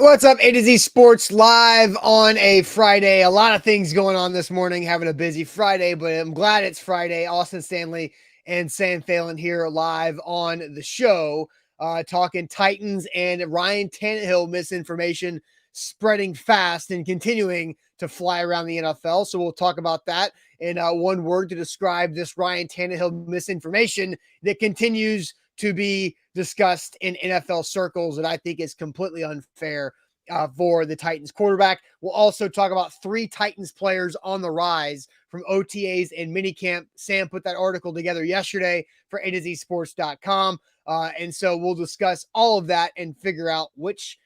What's up, A to Z Sports live on a Friday. A lot of things going on this morning, having a busy Friday, but I'm glad it's Friday. Austin Stanley and Sam Phelan here live on the show, talking Titans and Ryan Tannehill misinformation spreading fast and continuing to fly around the NFL. So we'll talk about that in one word to describe this Ryan Tannehill misinformation that continues to be discussed in NFL circles that I think is completely unfair for the Titans quarterback. We'll also talk about 3 Titans players on the rise from OTAs and minicamp. Sam put that article together yesterday for A2Zsports.com. And so we'll discuss all of that and figure out which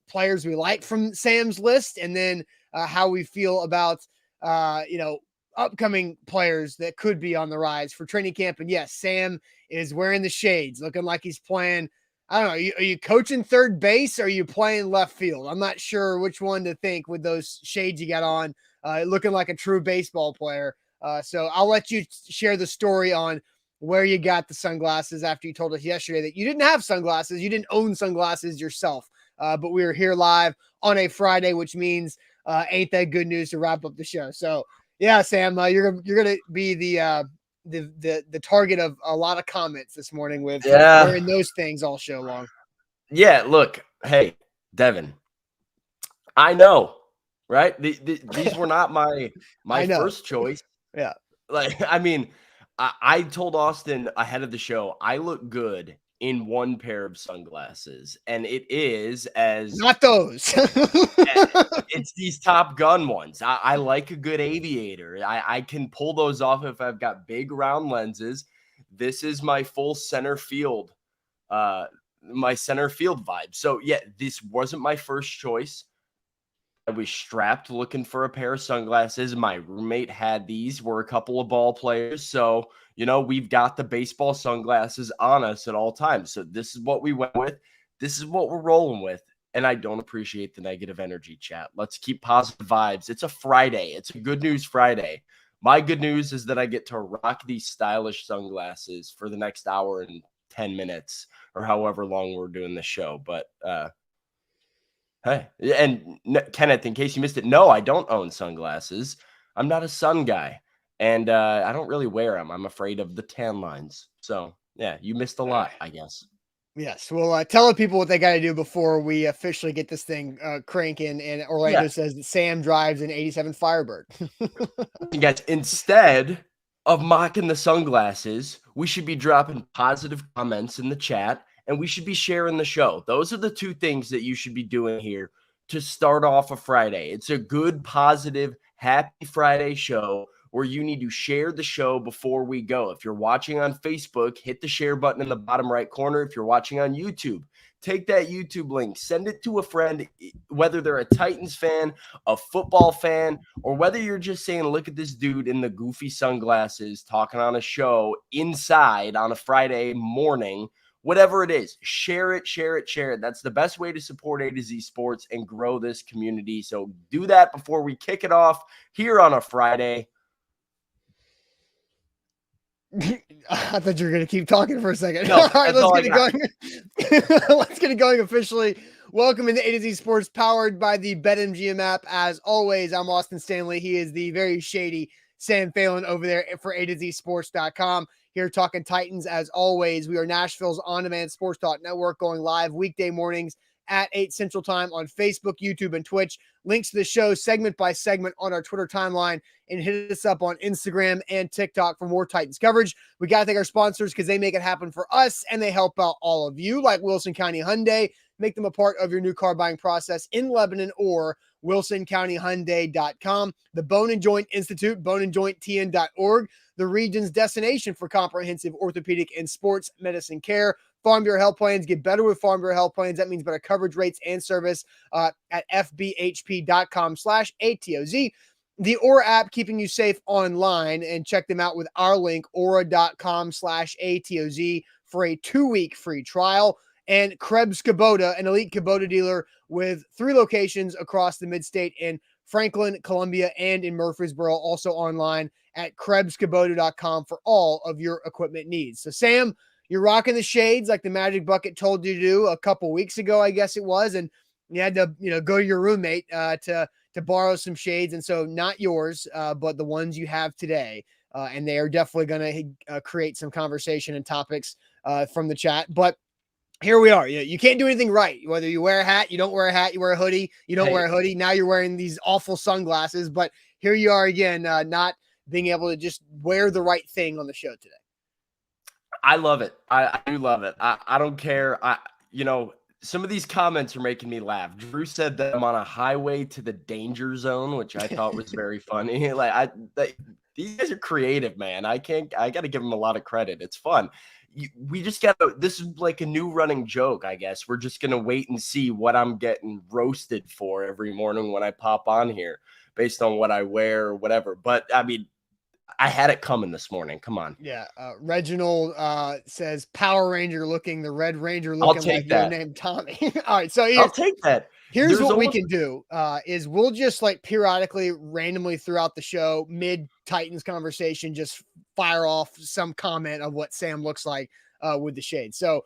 players we like from Sam's list, and then how we feel about, upcoming players that could be on the rise for training camp. And yes, Sam is wearing the shades, looking like he's playing. I don't know. Are you coaching third base or are you playing left field? I'm not sure which one to think with those shades you got on, looking like a true baseball player. So I'll let you share the story on where you got the sunglasses after you told us yesterday that you didn't have sunglasses. You didn't own sunglasses yourself. But we are here live on a Friday, which means ain't that good news to wrap up the show. So yeah, Sam, you're gonna be the target of a lot of comments this morning with wearing those things all show long. Yeah, look, hey, Devin, I know, right? These were not my first choice. Yeah. I told Austin ahead of the show, I look good in one pair of sunglasses, and it is not those. It's these Top Gun ones. I like a good aviator. I can pull those off if I've got big round lenses. This is my full center field, my center field vibe. So yeah, this wasn't my first choice. I was strapped looking for a pair of sunglasses. My roommate had these. We're a couple of ball players. So, we've got the baseball sunglasses on us at all times. So this is what we went with. This is what we're rolling with. And I don't appreciate the negative energy, chat. Let's keep positive vibes. It's a Friday. It's a good news Friday. My good news is that I get to rock these stylish sunglasses for the next hour and 10 minutes or however long we're doing the show. But, hey, and Kenneth, in case you missed it, no, I don't own sunglasses. I'm not a sun guy, and I don't really wear them. I'm afraid of the tan lines. So, yeah, you missed a lot, I guess. Yes. Well, tell the people what they got to do before we officially get this thing cranking. And Orlando says that Sam drives an 87 Firebird. Guys, instead of mocking the sunglasses, we should be dropping positive comments in the chat. And we should be sharing the show. Those are the 2 things that you should be doing here to start off a Friday. It's a good, positive, happy Friday show where you need to share the show before we go. If you're watching on Facebook, hit the share button in the bottom right corner. If you're watching on YouTube, take that YouTube link, send it to a friend, whether they're a Titans fan, a football fan, or whether you're just saying, look at this dude in the goofy sunglasses talking on a show inside on a Friday morning. Whatever it is, share it, share it, share it. That's the best way to support A to Z Sports and grow this community. So do that before we kick it off here on a Friday. I thought you were going to keep talking for a second. No, all right, let's get it going. Let's get it going officially. Welcome into A to Z Sports, powered by the BetMGM app. As always, I'm Austin Stanley. He is the very shady Sam Phelan over there for A2Zsports.com. Here talking Titans as always. We are Nashville's on-demand sports talk network, going live weekday mornings at 8 Central Time on Facebook, YouTube, and Twitch. Links to the show segment by segment on our Twitter timeline, and hit us up on Instagram and TikTok for more Titans coverage. We got to thank our sponsors because they make it happen for us and they help out all of you, like Wilson County Hyundai. Make them a part of your new car buying process in Lebanon or WilsonCountyHyundai.com. The Bone and Joint Institute, boneandjointtn.org, the region's destination for comprehensive orthopedic and sports medicine care. Farm Bureau Health Plans. Get better with Farm Bureau Health Plans. That means better coverage rates and service at fbhp.com/ATOZ. The Aura app, keeping you safe online, and check them out with our link, aura.com/ATOZ for a 2-week free trial. And Krebs Kubota, an elite Kubota dealer with 3 locations across the mid-state in Franklin, Columbia, and in Murfreesboro, also online at KrebsKubota.com for all of your equipment needs. So, Sam, you're rocking the shades like the Magic Bucket told you to do a couple weeks ago, I guess it was. And You had to, go to your roommate to borrow some shades, and so not yours, but the ones you have today. And they are definitely going to create some conversation and topics from the chat. But here we are. You can't do anything right. Whether you wear a hat, you don't wear a hat, you wear a hoodie, you don't wear a hoodie. Now you're wearing these awful sunglasses. But here you are again, not being able to just wear the right thing on the show today. I love it. I do love it. I don't care. Some of these comments are making me laugh. Drew said that I'm on a highway to the danger zone, which I thought was very funny. These guys are creative, man. I got to give them a lot of credit. It's fun. We just got to, this is like a new running joke, I guess. We're just going to wait and see what I'm getting roasted for every morning when I pop on here based on what I wear or whatever. But I mean, I had it coming this morning. Come on. Yeah. Reginald says Power Ranger looking, the Red Ranger looking like your name, Tommy. All right. So I'll take that. Here's what we can do is we'll just like periodically, randomly throughout the show, mid Titans conversation, just fire off some comment of what Sam looks like with the shade. So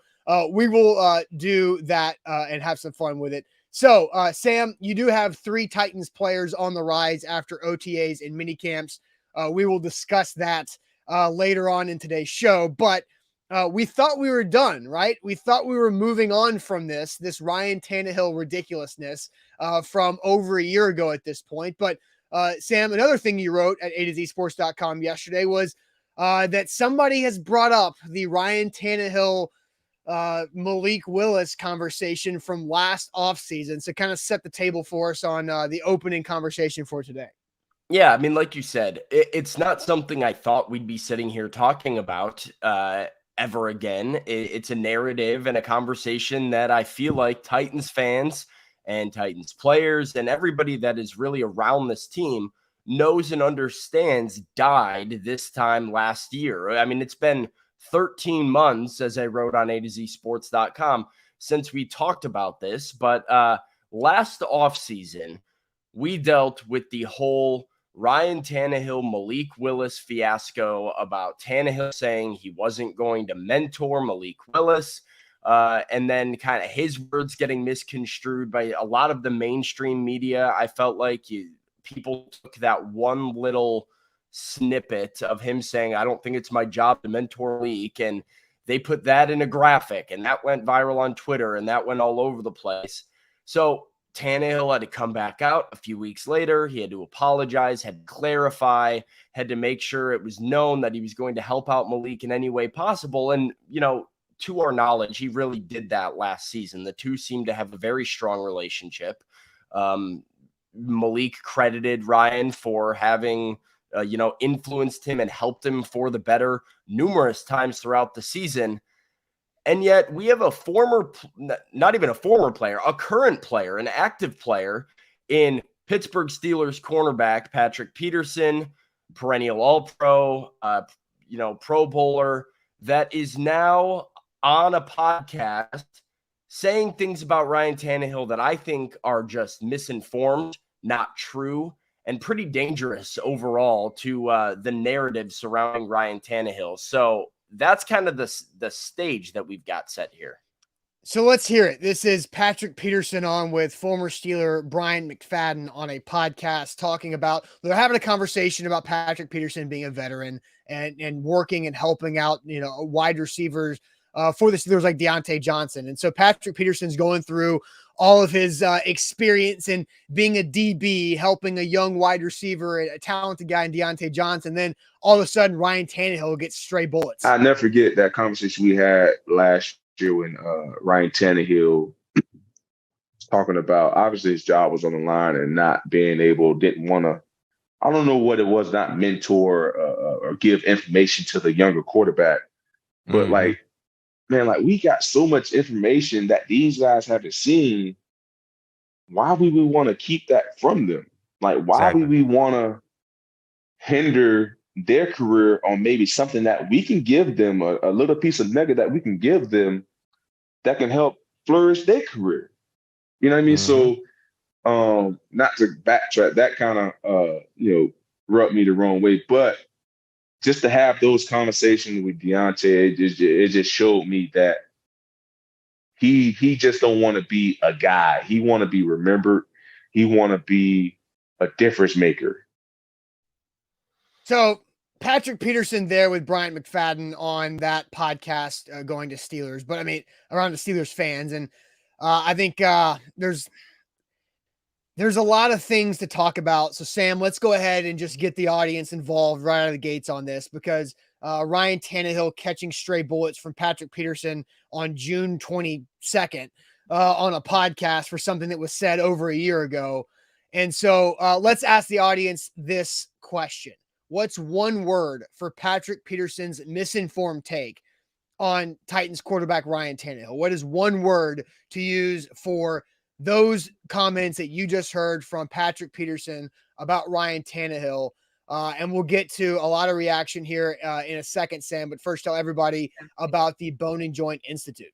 we will do that and have some fun with it. So Sam, you do have 3 Titans players on the rise after OTAs and mini camps. We will discuss that later on in today's show, but we thought we were done, right? We thought we were moving on from this Ryan Tannehill ridiculousness from over a year ago at this point. But Sam, another thing you wrote at A2ZSports.com yesterday was that somebody has brought up the Ryan Tannehill Malik Willis conversation from last offseason. So kind of set the table for us on the opening conversation for today. Yeah, I mean, like you said, it's not something I thought we'd be sitting here talking about ever again. It's a narrative and a conversation that I feel like Titans fans and Titans players and everybody that is really around this team knows and understands died this time last year. I mean, it's been 13 months, as I wrote on A2ZSports.com, since we talked about this. But last offseason, we dealt with the whole Ryan Tannehill, Malik Willis fiasco about Tannehill saying he wasn't going to mentor Malik Willis. And then kind of his words getting misconstrued by a lot of the mainstream media. I felt like people took that one little snippet of him saying, I don't think it's my job to mentor Malik. And they put that in a graphic and that went viral on Twitter and that went all over the place. So Tannehill had to come back out a few weeks later. He had to apologize, had to clarify, had to make sure it was known that he was going to help out Malik in any way possible. And, to our knowledge, he really did that last season. The two seemed to have a very strong relationship. Malik credited Ryan for having, influenced him and helped him for the better numerous times throughout the season. And yet we have a not even a former player, a current player, an active player in Pittsburgh Steelers cornerback, Patrick Peterson, perennial All-Pro, Pro Bowler, that is now on a podcast saying things about Ryan Tannehill that I think are just misinformed, not true, and pretty dangerous overall to the narrative surrounding Ryan Tannehill. So that's kind of the stage that we've got set here. So let's hear it. This is Patrick Peterson on with former Steeler Brian McFadden on a podcast talking about, they're having a conversation about Patrick Peterson being a veteran and working and helping out, wide receivers for the Steelers like Deontay Johnson. And so Patrick Peterson's going through all of his experience in being a DB, helping a young wide receiver, a talented guy in Deontay Johnson. Then all of a sudden, Ryan Tannehill gets stray bullets. I'll never forget that conversation we had last year when Ryan Tannehill was talking about, obviously his job was on the line and not being able, didn't want to, I don't know what it was, not mentor or give information to the younger quarterback. But man, we got so much information that these guys haven't seen. Why would we want to keep that from them? Why would we want to hinder their career on maybe something that we can give them, a little piece of nugget that we can give them that can help flourish their career? You know what I mean? So not to backtrack, that kind of, rubbed me the wrong way, but just to have those conversations with Deontay, it just showed me that he just don't want to be a guy. He want to be remembered. He want to be a difference maker. So Patrick Peterson there with Bryant McFadden on that podcast, going to Steelers, but I mean around the Steelers fans, and I think there's a lot of things to talk about. So Sam, let's go ahead and just get the audience involved right out of the gates on this, because Ryan Tannehill catching stray bullets from Patrick Peterson on June 22nd on a podcast for something that was said over a year ago. And so let's ask the audience this question. What's one word for Patrick Peterson's misinformed take on Titans quarterback Ryan Tannehill? What is one word to use for those comments that you just heard from Patrick Peterson about Ryan Tannehill? And we'll get to a lot of reaction here in a second, Sam. But first, tell everybody about the Bone and Joint Institute.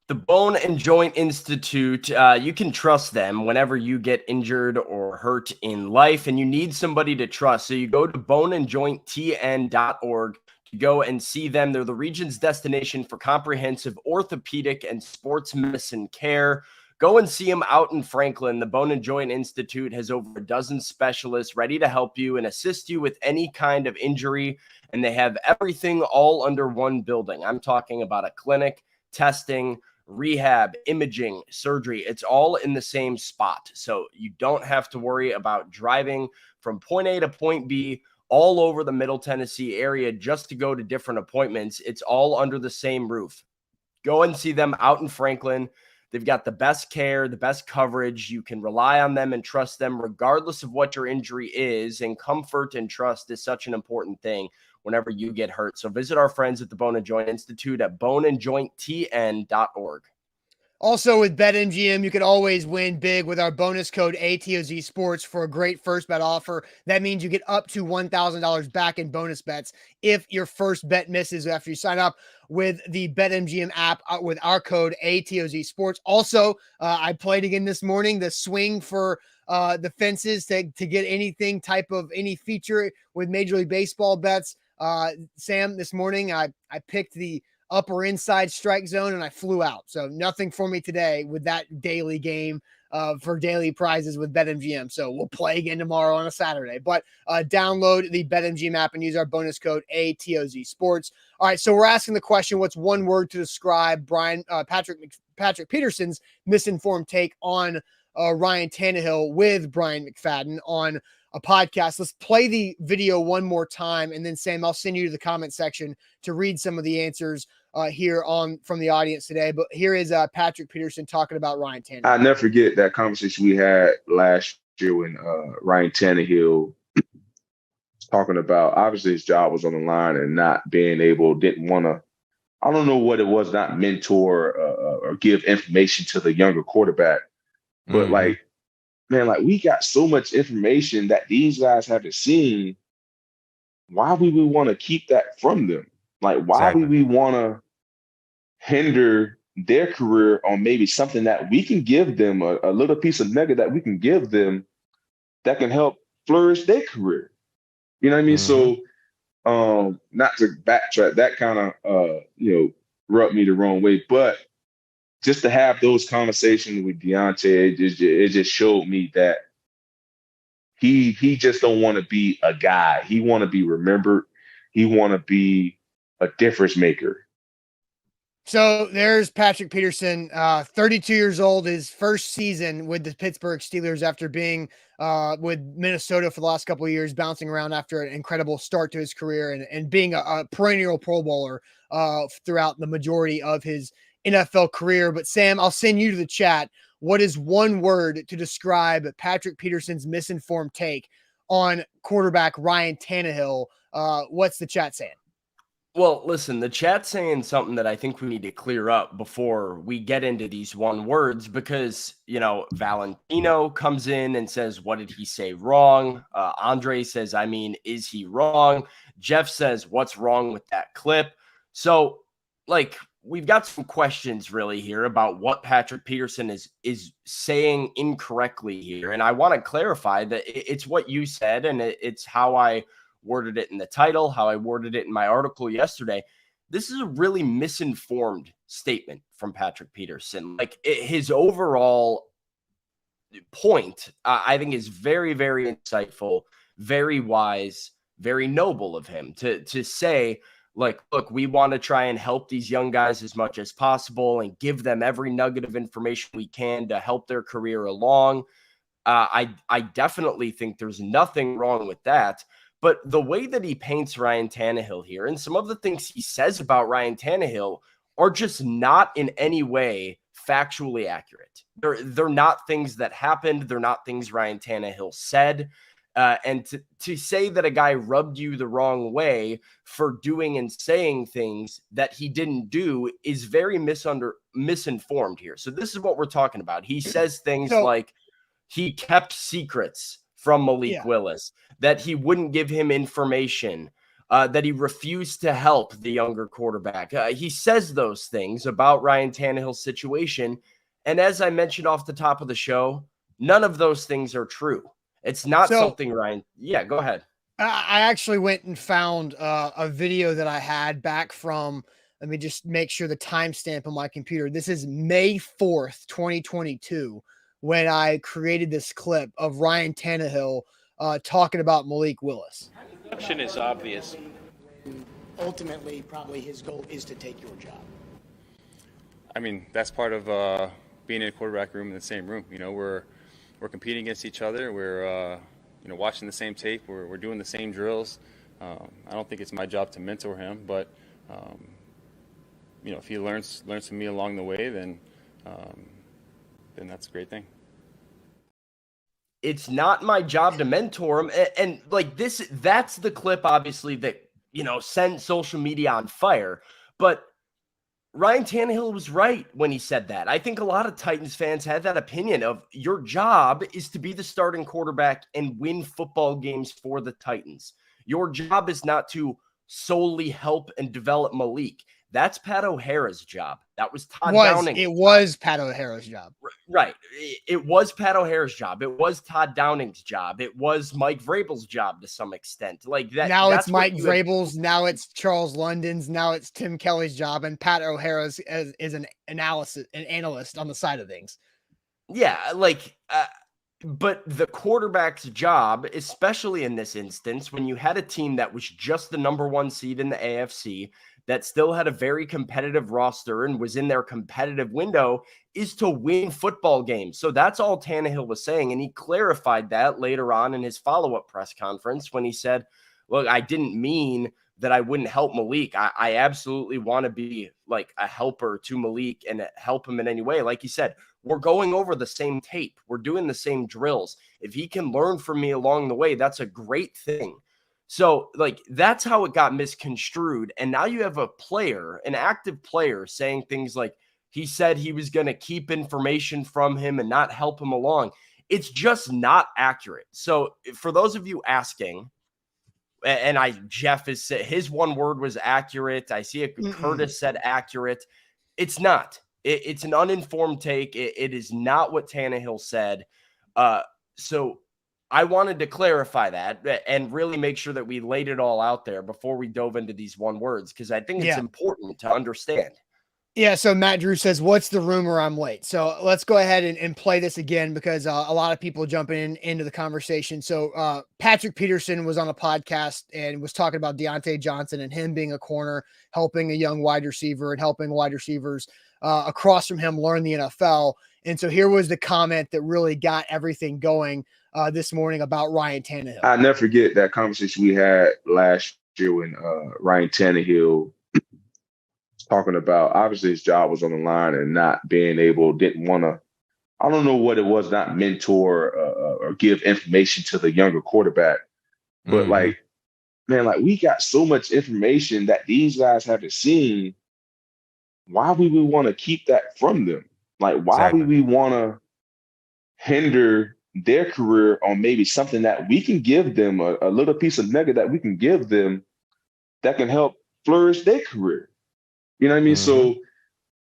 The Bone and Joint Institute, you can trust them whenever you get injured or hurt in life and you need somebody to trust. So you go to boneandjointtn.org to go and see them. They're the region's destination for comprehensive orthopedic and sports medicine care. Go and see them out in Franklin. The Bone and Joint Institute has over a dozen specialists ready to help you and assist you with any kind of injury. And they have everything all under one building. I'm talking about a clinic, testing, rehab, imaging, surgery. It's all in the same spot. So you don't have to worry about driving from point A to point B all over the Middle Tennessee area just to go to different appointments. It's all under the same roof. Go and see them out in Franklin. They've got the best care, the best coverage. You can rely on them and trust them regardless of what your injury is. And comfort and trust is such an important thing whenever you get hurt. So visit our friends at the Bone and Joint Institute at boneandjointtn.org. Also with BetMGM, you can always win big with our bonus code ATOZ Sports for a great first bet offer. That means you get up to $1,000 back in bonus bets if your first bet misses after you sign up with the BetMGM app with our code ATOZ Sports. Also, I played again this morning, the swing for the fences to get anything type of any feature with Major League Baseball bets. Sam, this morning I picked the upper inside strike zone and I flew out. So nothing for me today with that daily game for daily prizes with BetMGM. So we'll play again tomorrow on a Saturday, but download the BetMGM app and use our bonus code ATOZ Sports. All right. So we're asking the question, what's one word to describe Patrick Peterson's misinformed take on Ryan Tannehill with Bryant McFadden on a podcast? Let's play the video one more time. And then Sam, I'll send you to the comment section to read some of the answers here from the audience today. But here is Patrick Peterson talking about Ryan Tannehill. I'll never forget that conversation we had last year when Ryan Tannehill was talking about, obviously his job was on the line and not being able, didn't want to, I don't know what it was, not mentor or give information to the younger quarterback. But like, man, like we got so much information that these guys haven't seen. Why would we want to keep that from them? Like, why would we want to hinder their career on maybe something that we can give them, a little piece of nugget that we can give them that can help flourish their career? You know what I mean? So, not to backtrack, that kind of, rubbed me the wrong way, but just to have those conversations with Deontay, it just showed me that he just don't want to be a guy. He want to be remembered. He want to be a difference maker. So there's Patrick Peterson, 32 years old, his first season with the Pittsburgh Steelers after being with Minnesota for the last couple of years, bouncing around after an incredible start to his career and being a perennial Pro Bowler throughout the majority of his NFL career. But Sam, I'll send you to the chat. What is one word to describe Patrick Peterson's misinformed take on quarterback Ryan Tannehill? What's the chat saying? Well, listen, the chat's saying something that I think we need to clear up before we get into these one words, because, Valentino comes in and says, what did he say wrong? Andre says, is he wrong? Jeff says, what's wrong with that clip? So, we've got some questions really here about what Patrick Peterson is saying incorrectly here. And I want to clarify that it's what you said, and it's how I worded it in the title, how I worded it in my article yesterday. this is a really misinformed statement from Patrick Peterson. Like his overall point, I think, is very, very insightful, very wise, very noble of him to say, like, look, we want to try and help these young guys as much as possible and give them every nugget of information we can to help their career along. I definitely think there's nothing wrong with that. But the way that he paints Ryan Tannehill here and some of the things he says about Ryan Tannehill are just not in any way factually accurate. They're not things that happened. They're not things Ryan Tannehill said. And to say that a guy rubbed you the wrong way for doing and saying things that he didn't do is very misinformed here. So this is what we're talking about. He says things like he kept secrets from Malik Willis, that he wouldn't give him information, that he refused to help the younger quarterback. He says those things about Ryan Tannehill's situation. And as I mentioned off the top of the show, none of those things are true. It's not something Ryan. Yeah, go ahead. I actually went and found a video that I had back from, let me just make sure the timestamp on my computer. This is May 4th, 2022, when I created this clip of Ryan Tannehill talking about Malik Willis. The option is obvious. Ultimately, probably his goal is to take your job. I mean, that's part of being in a quarterback room in the same room. You know, we're competing against each other. We're watching the same tape. We're doing the same drills. I don't think it's my job to mentor him, but if he learns from me along the way, then that's a great thing. It's not my job to mentor him. And like this, that's the clip, obviously, that, sent social media on fire. But Ryan Tannehill was right when he said that. I think a lot of Titans fans had that opinion of your job is to be the starting quarterback and win football games for the Titans. Your job is not to solely help and develop Malik. That's Pat O'Hara's job. That was Todd Downing's job. It was Pat O'Hara's job. Right. It was Pat O'Hara's job. It was Todd Downing's job. It was Mike Vrabel's job to some extent. Like that. Now it's Mike Vrabel's. Now it's Charles London's. Now it's Tim Kelly's job, and Pat O'Hara's is an analyst on the side of things. Yeah, but the quarterback's job, especially in this instance, when you had a team that was just the number one seed in the AFC, that still had a very competitive roster and was in their competitive window, is to win football games. So that's all Tannehill was saying. And he clarified that later on in his follow-up press conference when he said, look, I didn't mean that I wouldn't help Malik. I absolutely want to be like a helper to Malik and help him in any way. Like he said, we're going over the same tape. We're doing the same drills. If he can learn from me along the way, that's a great thing. So, that's how it got misconstrued. And now you have a player, an active player, saying things like he said he was going to keep information from him and not help him along. It's just not accurate. So, for those of you asking, and Jeff is his one word was accurate. I see Curtis said accurate. It's not. It's an uninformed take. It is not what Tannehill said. So I wanted to clarify that and really make sure that we laid it all out there before we dove into these one words, because I think it's important to understand. Yeah, so Matt Drew says, what's the rumor I'm late? So let's go ahead and play this again, because a lot of people jumping into the conversation. So Patrick Peterson was on a podcast and was talking about Deontay Johnson and him being a corner, helping a young wide receiver and helping wide receivers across from him learn the NFL. And so here was the comment that really got everything going this morning about Ryan Tannehill. I'll never forget that conversation we had last year when Ryan Tannehill talking about, obviously his job was on the line and not being able, didn't want to, I don't know what it was, not mentor or give information to the younger quarterback. But we got so much information that these guys haven't seen. Why would we want to keep that from them? Why would we want to hinder their career on maybe something that we can give them, a little piece of nugget that we can give them that can help flourish their career? You know what I mean? So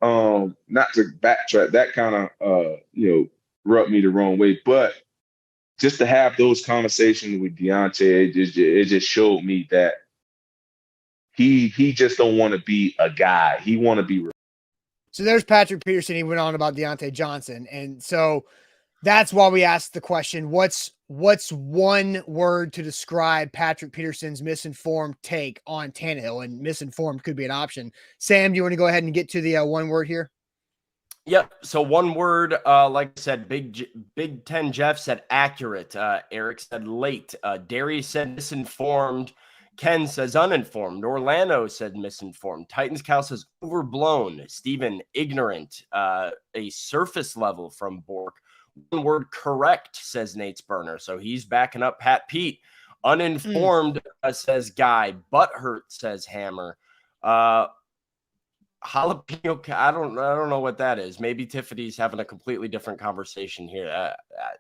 not to backtrack, that kind of, rubbed me the wrong way. But just to have those conversations with Deontay, it just showed me that He just don't want to be a guy. He want to be. So there's Patrick Peterson. He went on about Deontay Johnson. And so that's why we asked the question, what's one word to describe Patrick Peterson's misinformed take on Tannehill? And misinformed could be an option. Sam, do you want to go ahead and get to the one word here? Yep. So one word, like I said, Big Ten Jeff said accurate. Eric said late. Darius said misinformed. Ken says uninformed. Orlando said misinformed. Titans Cal says overblown. Steven, ignorant. A surface level from Bork. One word correct, says Nate's burner. So he's backing up Pat Pete. Uninformed, says Guy. Butthurt, says Hammer. Jalapeno, I don't know what that is. Maybe Tiffany's having a completely different conversation here.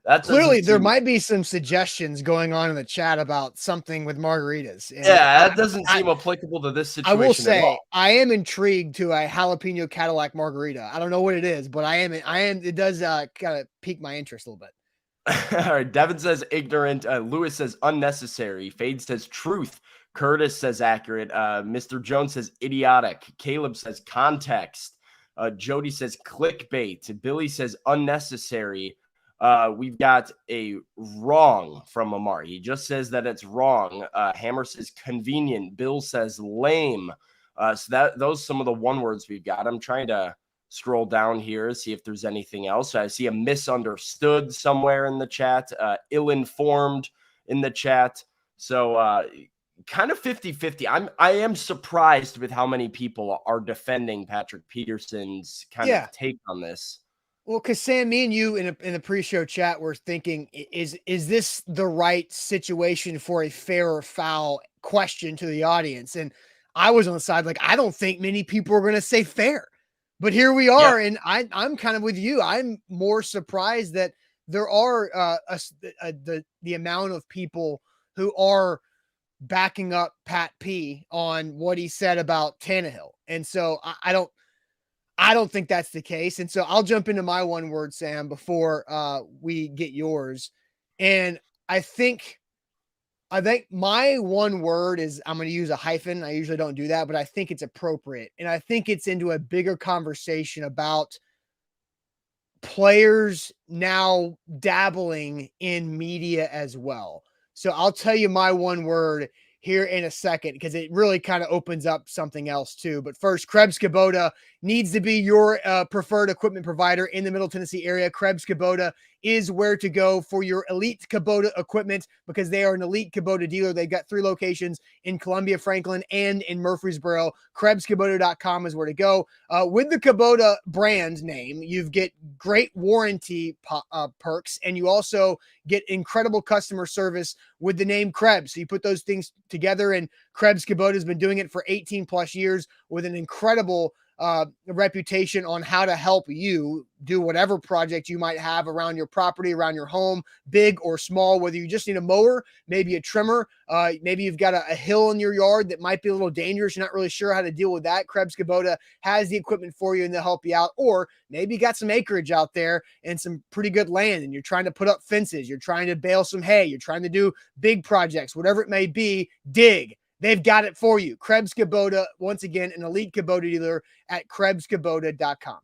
That Clearly, there might be some suggestions going on in the chat about something with margaritas. And that doesn't seem applicable to this situation. I will say, at all. I am intrigued to a jalapeno Cadillac margarita. I don't know what it is, but I am. It does kind of pique my interest a little bit. All right. Devin says ignorant. Lewis says unnecessary. Fade says truth. Curtis says accurate. Mr. Jones says idiotic. Caleb says context. Jody says clickbait. Billy says unnecessary. We've got a wrong from Amar. He just says that it's wrong. Hammer says convenient. Bill says lame. So those are some of the one words we've got. I'm trying to scroll down here, see if there's anything else. I see a misunderstood somewhere in the chat. Ill-informed in the chat. So kind of 50-50. I am surprised with how many people are defending Patrick Peterson's kind of take on this. Well, because Sam, me and you in the pre-show chat were thinking, is this the right situation for a fair or foul question to the audience? And I was on the side like, I don't think many people are going to say fair. But here we are, and I'm kind of with you. I'm more surprised that there are the amount of people who are backing up Pat P on what he said about Tannehill. And so I don't think that's the case. And so I'll jump into my one word, Sam, before we get yours. And I think my one word is, I'm going to use a hyphen. I usually don't do that, but I think it's appropriate. And I think it's into a bigger conversation about players now dabbling in media as well. So I'll tell you my one word here in a second, because it really kind of opens up something else too. But first, Krebs Kubota needs to be your preferred equipment provider in the Middle Tennessee area. Krebs Kubota is where to go for your elite Kubota equipment, because they are an elite Kubota dealer. They've got 3 locations in Columbia, Franklin, and in Murfreesboro. KrebsKubota.com is where to go. With the Kubota brand name, you get great warranty perks, and you also get incredible customer service with the name Krebs. So you put those things together, and Krebs Kubota has been doing it for 18 plus years with an incredible reputation on how to help you do whatever project you might have around your property, around your home, big or small, whether you just need a mower, maybe a trimmer, maybe you've got a hill in your yard that might be a little dangerous. You're not really sure how to deal with that. Krebs Kubota has the equipment for you, and they'll help you out. Or maybe you got some acreage out there and some pretty good land, and you're trying to put up fences. You're trying to bale some hay. You're trying to do big projects, whatever it may be, dig. They've got it for you. Krebs Kubota, once again, an elite Kubota dealer at KrebsKubota.com.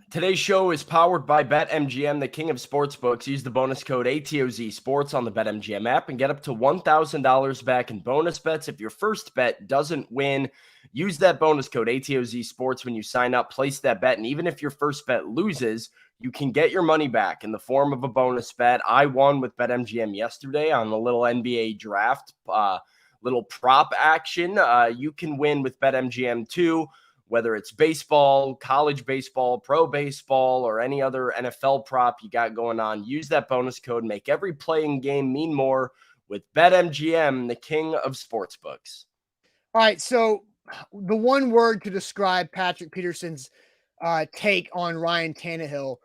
Today's show is powered by BetMGM, the king of sportsbooks. Use the bonus code ATOZ Sports on the BetMGM app and get up to $1,000 back in bonus bets. If your first bet doesn't win, use that bonus code ATOZ Sports when you sign up. Place that bet, and even if your first bet loses, you can get your money back in the form of a bonus bet. I won with BetMGM yesterday on the little NBA draft little prop action. You can win with BetMGM too, whether it's baseball, college baseball, pro baseball, or any other NFL prop you got going on. Use that bonus code. Make every playing game mean more with BetMGM, the king of sportsbooks. All right, so the one word to describe Patrick Peterson's take on Ryan Tannehill,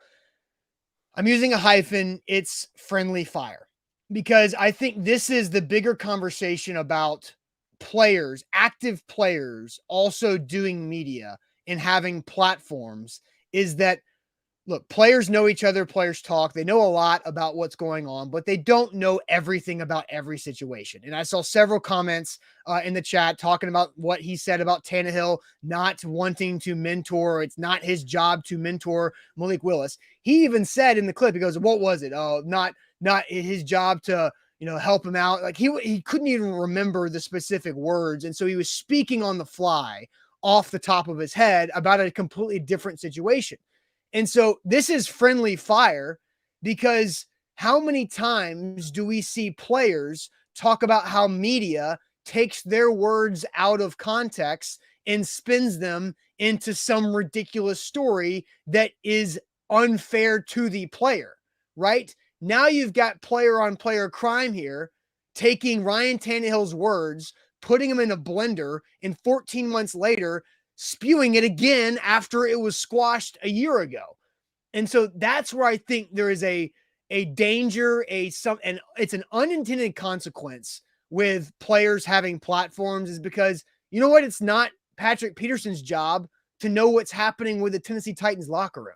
I'm using a hyphen. It's friendly fire. Because I think this is the bigger conversation about players, active players, also doing media and having platforms, is that look, players know each other, players talk. They know a lot about what's going on, but they don't know everything about every situation. And I saw several comments in the chat talking about what he said about Tannehill not wanting to mentor. It's not his job to mentor Malik Willis. He even said in the clip, he goes, what was it? Oh, not his job to, help him out. Like he couldn't even remember the specific words. And so he was speaking on the fly off the top of his head about a completely different situation. And so this is friendly fire, because how many times do we see players talk about how media takes their words out of context and spins them into some ridiculous story that is unfair to the player, right? Now you've got player on player crime here, taking Ryan Tannehill's words, putting them in a blender, and 14 months later, spewing it again after it was squashed a year ago. And so that's where I think there is a danger, and it's an unintended consequence with players having platforms, is because, you know what? It's not Patrick Peterson's job to know what's happening with the Tennessee Titans locker room.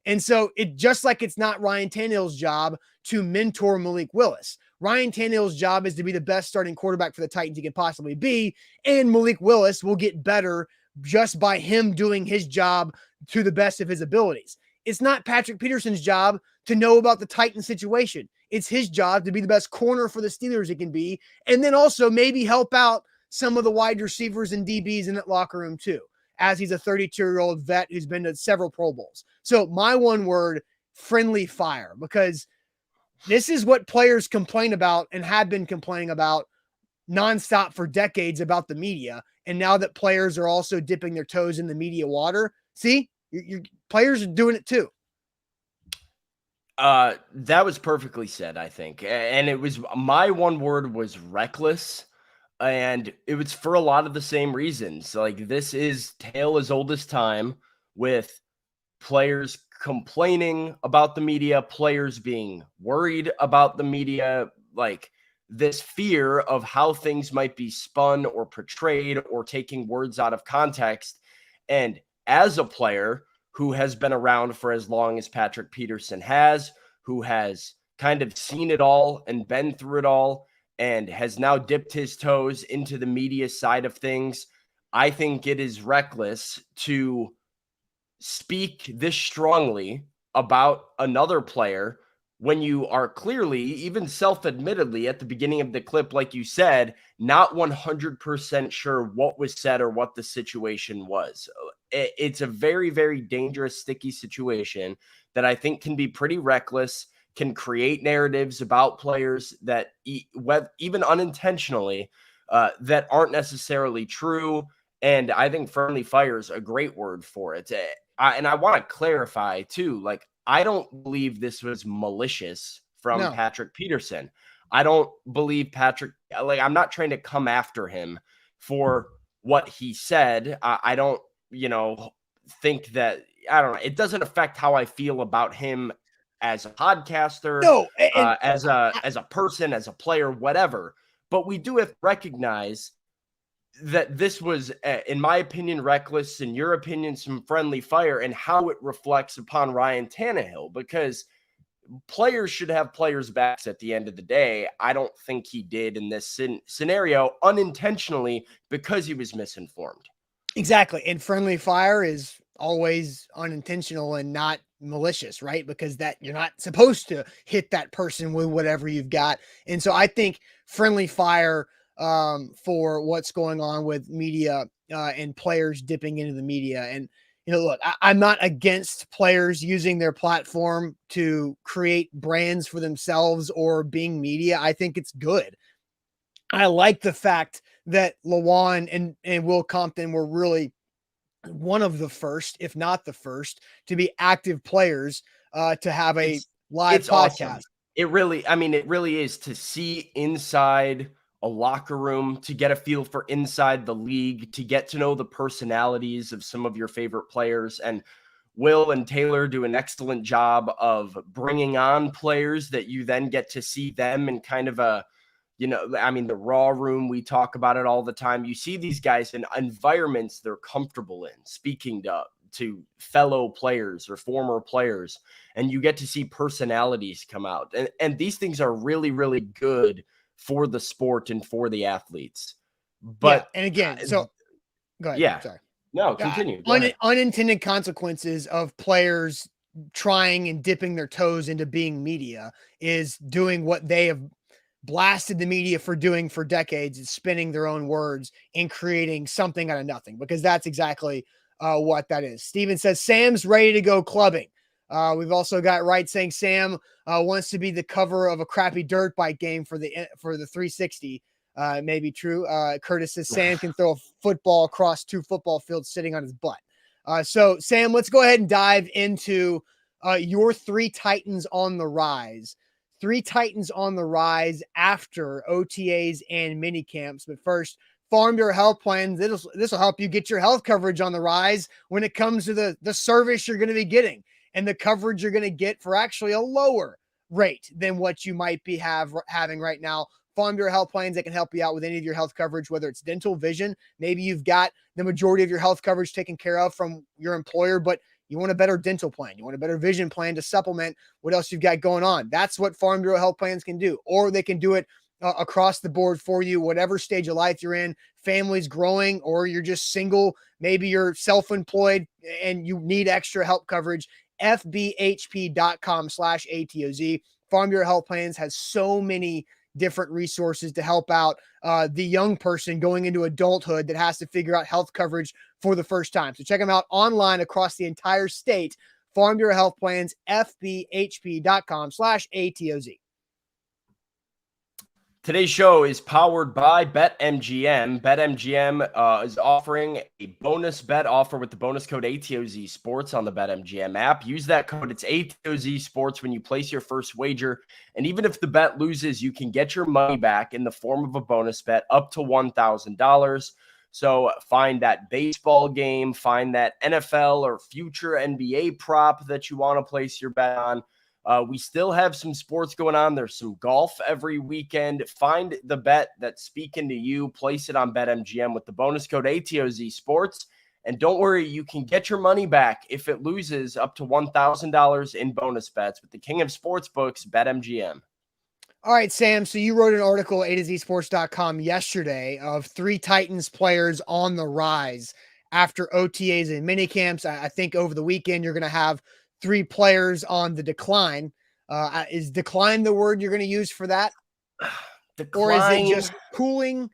And so it just like it's not Ryan Tannehill's job to mentor Malik Willis. Ryan Tannehill's job is to be the best starting quarterback for the Titans he can possibly be. And Malik Willis will get better just by him doing his job to the best of his abilities. It's not Patrick Peterson's job to know about the Titan situation. It's his job to be the best corner for the Steelers it can be. And then also maybe help out some of the wide receivers and DBs in that locker room too, as he's a 32-year-old vet who's been to several Pro Bowls. So my one word, friendly fire, because this is what players complain about and have been complaining about nonstop for decades about the media. And now that players are also dipping their toes in the media water, see, your players are doing it too. That was perfectly said, I think. And it was, my one word was reckless. And it was for a lot of the same reasons. Like, this is tale as old as time, with players complaining about the media, players being worried about the media, like this fear of how things might be spun or portrayed or taking words out of context. And as a player who has been around for as long as Patrick Peterson has, who has kind of seen it all and been through it all, and has now dipped his toes into the media side of things, I think it is reckless to speak this strongly about another player when you are clearly, even self-admittedly at the beginning of the clip, like you said, not 100% sure what was said or what the situation was. It's a very, very dangerous, sticky situation that I think can be pretty reckless, can create narratives about players that even unintentionally that aren't necessarily true. And I think friendly fire is a great word for it. And I want to clarify too, like, I don't believe this was malicious from Patrick Peterson. I don't believe Patrick, like, I'm not trying to come after him for what he said. I don't, think that, I don't know. It doesn't affect how I feel about him as a podcaster, as a person, as a player, whatever. But we do have to recognize that this was, in my opinion, reckless, in your opinion, some friendly fire, and how it reflects upon Ryan Tannehill, because players should have players' backs at the end of the day. I don't think he did in this scenario unintentionally, because he was misinformed. Exactly. And friendly fire is always unintentional and not malicious, right? Because that you're not supposed to hit that person with whatever you've got. And so I think friendly fire for what's going on with media and players dipping into the media. And, look, I'm not against players using their platform to create brands for themselves or being media. I think it's good. I like the fact that Lawan and Will Compton were really one of the first, if not the first, to be active players to have a live podcast. Awesome. It really is, to see inside a locker room, to get a feel for inside the league, to get to know the personalities of some of your favorite players. And Will and Taylor do an excellent job of bringing on players that you then get to see them in kind of a, the raw room. We talk about it all the time. You see these guys in environments they're comfortable in, speaking to fellow players or former players, and you get to see personalities come out. And these things are really, really good for the sport and for the athletes. But and again, so go ahead. yeah, Sorry. no, continue. Go ahead. Unintended consequences of players trying and dipping their toes into being media is doing what they have blasted the media for doing for decades, is spinning their own words and creating something out of nothing, because that's exactly what that is. Steven says Sam's ready to go clubbing. We've also got Wright saying Sam wants to be the cover of a crappy dirt bike game for the 360. May be true. Curtis says Sam can throw a football across 2 football fields sitting on his butt. So Sam, let's go ahead and dive into your 3 Titans on the rise. 3 Titans on the rise after OTAs and mini camps. But first, Farm Bureau Health Plans. This will help you get your health coverage on the rise when it comes to the service you're going to be getting and the coverage you're going to get for actually a lower rate than what you might be having right now. Farm Bureau Health Plans that can help you out with any of your health coverage, whether it's dental, vision. Maybe you've got the majority of your health coverage taken care of from your employer, but you want a better dental plan. You want a better vision plan to supplement what else you've got going on. That's what Farm Bureau Health Plans can do. Or they can do it across the board for you, whatever stage of life you're in, family's growing, or you're just single. Maybe you're self-employed and you need extra help coverage. FBHP.com/ATOZ. Farm Bureau Health Plans has so many different resources to help out the young person going into adulthood that has to figure out health coverage for the first time. So check them out online across the entire state. Farm Bureau Health Plans, FBHP.com/ATOZ. Today's show is powered by BetMGM. BetMGM is offering a bonus bet offer with the bonus code ATOZ Sports on the BetMGM app. Use that code. It's ATOZ Sports when you place your first wager. And even if the bet loses, you can get your money back in the form of a bonus bet up to $1,000. So find that baseball game, find that NFL or future NBA prop that you want to place your bet on. We still have some sports going on. There's some golf every weekend. Find the bet that's speaking to you. Place it on BetMGM with the bonus code ATOZ Sports. And don't worry, you can get your money back if it loses up to $1,000 in bonus bets with the king of sportsbooks, BetMGM. All right, Sam. So you wrote an article at A2ZSports.com yesterday of 3 Titans players on the rise after OTAs and minicamps. I think over the weekend you're going to have 3 players on the decline. Is decline the word you're going to use for that? Decline. Or is it just cooling?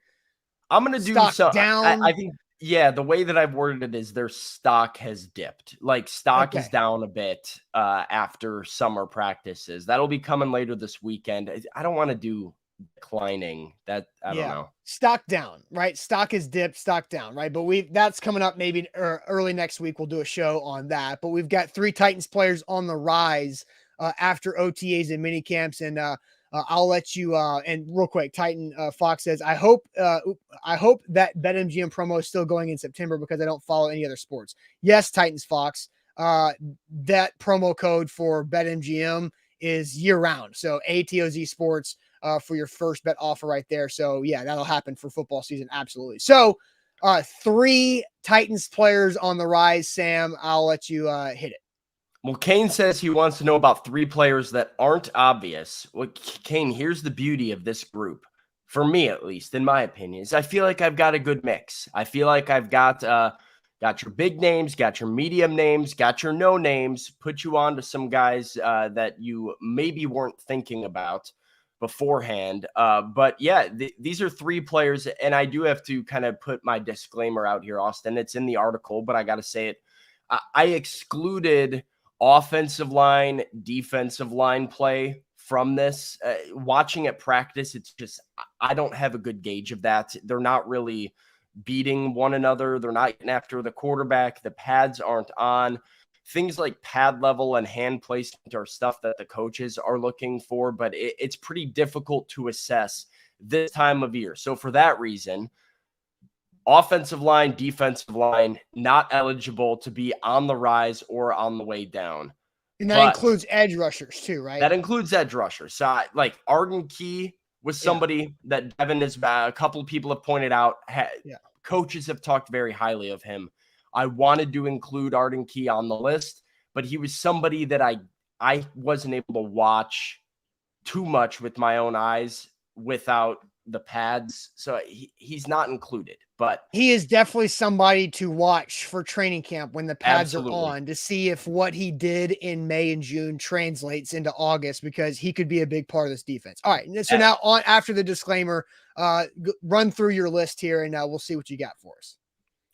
I'm going to do so. Down. I think, yeah, the way that I've worded it is their stock has dipped. Like stock is down a bit after summer practices. That'll be coming later this weekend. I don't want to do declining. That I don't know. Stock down, right? Stock is dipped, stock down, right? But that's coming up maybe early next week. We'll do a show on that. But we've got 3 Titans players on the rise after OTAs and mini camps. And I'll let you and real quick, Titan Fox says, I hope that BetMGM promo is still going in September because I don't follow any other sports. Yes, Titans Fox. That promo code for BetMGM is year round. So ATOZ Sports for your first bet offer right there. So yeah, that'll happen for football season. Absolutely. So 3 Titans players on the rise. Sam, I'll let you hit it. Well, Kane says he wants to know about 3 players that aren't obvious. Well, Kane, here's the beauty of this group. For me, at least, in my opinion, is I feel like I've got a good mix. I feel like I've got your big names, got your medium names, got your no names, put you on to some guys that you maybe weren't thinking about beforehand. But yeah, these are 3 players, and I do have to kind of put my disclaimer out here, Austin. It's in the article, but I got to say it. I excluded offensive line, defensive line play from this. Watching at practice, it's just, I don't have a good gauge of that. They're not really beating one another. They're not getting after the quarterback. The pads aren't on. Things like pad level and hand placement are stuff that the coaches are looking for, but it's pretty difficult to assess this time of year. So for that reason, offensive line, defensive line, not eligible to be on the rise or on the way down. And that includes edge rushers too, right? That includes edge rushers. So like Arden Key was somebody that Devin a couple of people have pointed out. Coaches have talked very highly of him. I wanted to include Arden Key on the list, but he was somebody that I wasn't able to watch too much with my own eyes without the pads. So he's not included, but he is definitely somebody to watch for training camp when the pads are on, to see if what he did in May and June translates into August, because he could be a big part of this defense. All right. So now on after the disclaimer, run through your list here and we'll see what you got for us.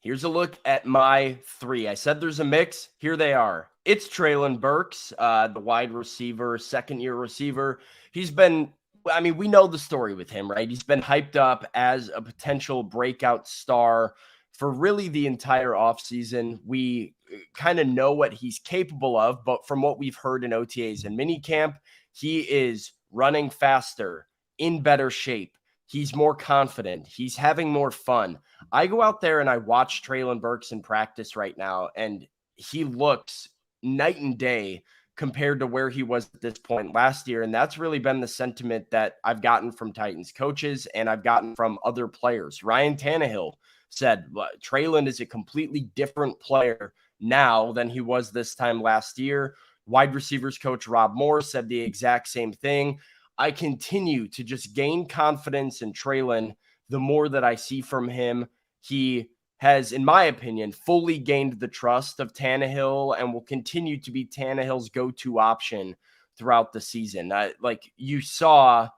Here's a look at my 3. I said there's a mix. Here they are. It's Treylon Burks, the wide receiver, second-year receiver. He's been, I mean, we know the story with him, right? He's been hyped up as a potential breakout star for really the entire offseason. We kind of know what he's capable of, but from what we've heard in OTAs and minicamp, he is running faster, in better shape. He's more confident. He's having more fun. I go out there and I watch Treylon Burks in practice right now, and he looks night and day compared to where he was at this point last year. And that's really been the sentiment that I've gotten from Titans coaches and I've gotten from other players. Ryan Tannehill said Treylon is a completely different player now than he was this time last year. Wide receivers coach Rob Moore said the exact same thing. I continue to just gain confidence in Treylon the more that I see from him. He has, in my opinion, fully gained the trust of Tannehill and will continue to be Tannehill's go-to option throughout the season. Like you saw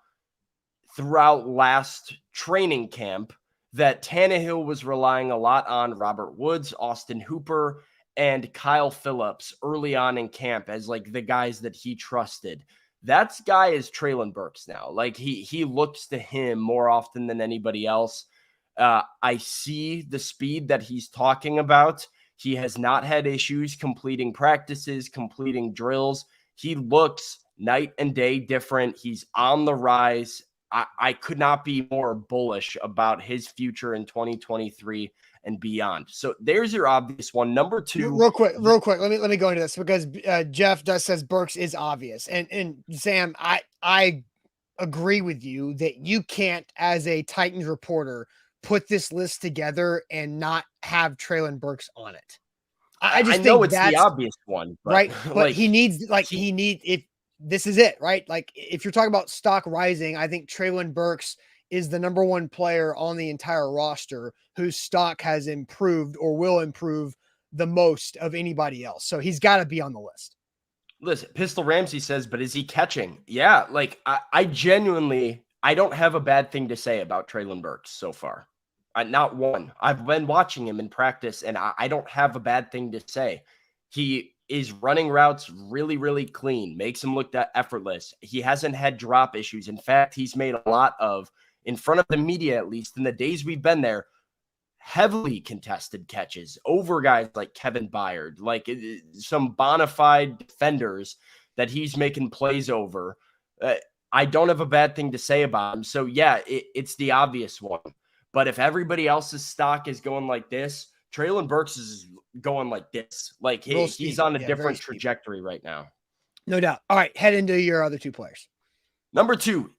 throughout last training camp that Tannehill was relying a lot on Robert Woods, Austin Hooper, and Kyle Phillips early on in camp as like the guys that he trusted. That guy is Treylon Burks now. Like he looks to him more often than anybody else. I see the speed that he's talking about. He has not had issues completing practices, completing drills. He looks night and day different. He's on the rise. I could not be more bullish about his future in 2023 and beyond. So there's your obvious one. Number 2. Real quick. Let me go into this because Jeff says Burks is obvious. And Sam, I agree with you that you can't, as a Titans reporter, put this list together and not have Treylon Burks on it. I just know think it's that's the obvious one, but, right? But like, he needs if this is it, right? Like if you're talking about stock rising, I think Treylon Burks is the number one player on the entire roster whose stock has improved or will improve the most of anybody else. So he's got to be on the list. Listen, Pistol Ramsey says, but is he catching? Yeah, like I genuinely, I don't have a bad thing to say about Treylon Burks so far. Not one. I've been watching him in practice, and I don't have a bad thing to say. He is running routes really, really clean, makes him look that effortless. He hasn't had drop issues. In fact, he's made a lot of, in front of the media at least, in the days we've been there, heavily contested catches over guys like Kevin Byard, like some bona fide defenders that he's making plays over. I don't have a bad thing to say about him. So, yeah, it's the obvious one. But if everybody else's stock is going like this, Treylon Burks is going like this. Like he's on a different trajectory right now. No doubt. All right, head into your other 2 players. Number 2,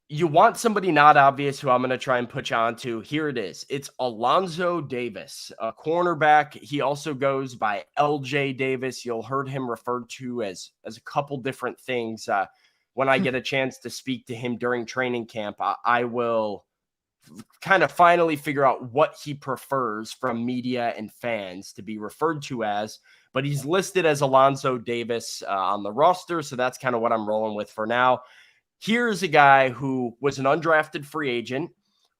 you want somebody not obvious who I'm going to try and put you onto. Here it is. It's Alonzo Davis, a cornerback. He also goes by LJ Davis. You'll heard him referred to as a couple different things. When I get a chance to speak to him during training camp, I will kind of finally figure out what he prefers from media and fans to be referred to as, but he's listed as Alonzo Davis on the roster. So that's kind of what I'm rolling with for now. Here's a guy who was an undrafted free agent,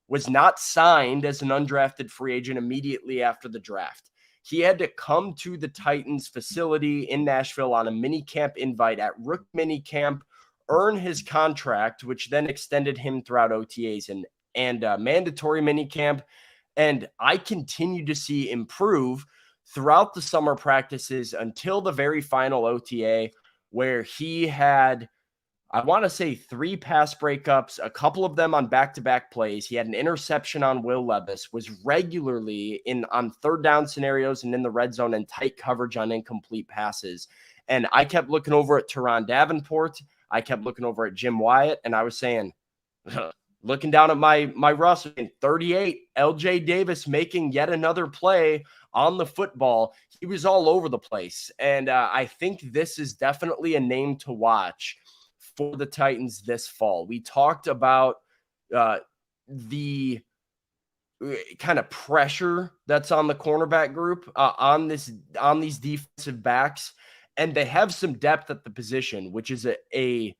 was not signed as an undrafted free agent immediately after the draft. He had to come to the Titans facility in Nashville on a minicamp invite at Rook Minicamp, earn his contract, which then extended him throughout OTAs and mandatory minicamp. And I continue to see improve throughout the summer practices until the very final OTA, where he had, I want to say, 3 pass breakups, a couple of them on back-to-back plays. He had an interception on Will Levis, was regularly on third down scenarios and in the red zone and tight coverage on incomplete passes. And I kept looking over at Teron Davenport. I kept looking over at Jim Wyatt, and I was saying, looking down at my roster, 38, LJ Davis making yet another play on the football, he was all over the place. And I think this is definitely a name to watch for the Titans this fall. We talked about the kind of pressure that's on the cornerback group on these defensive backs, and they have some depth at the position, which is a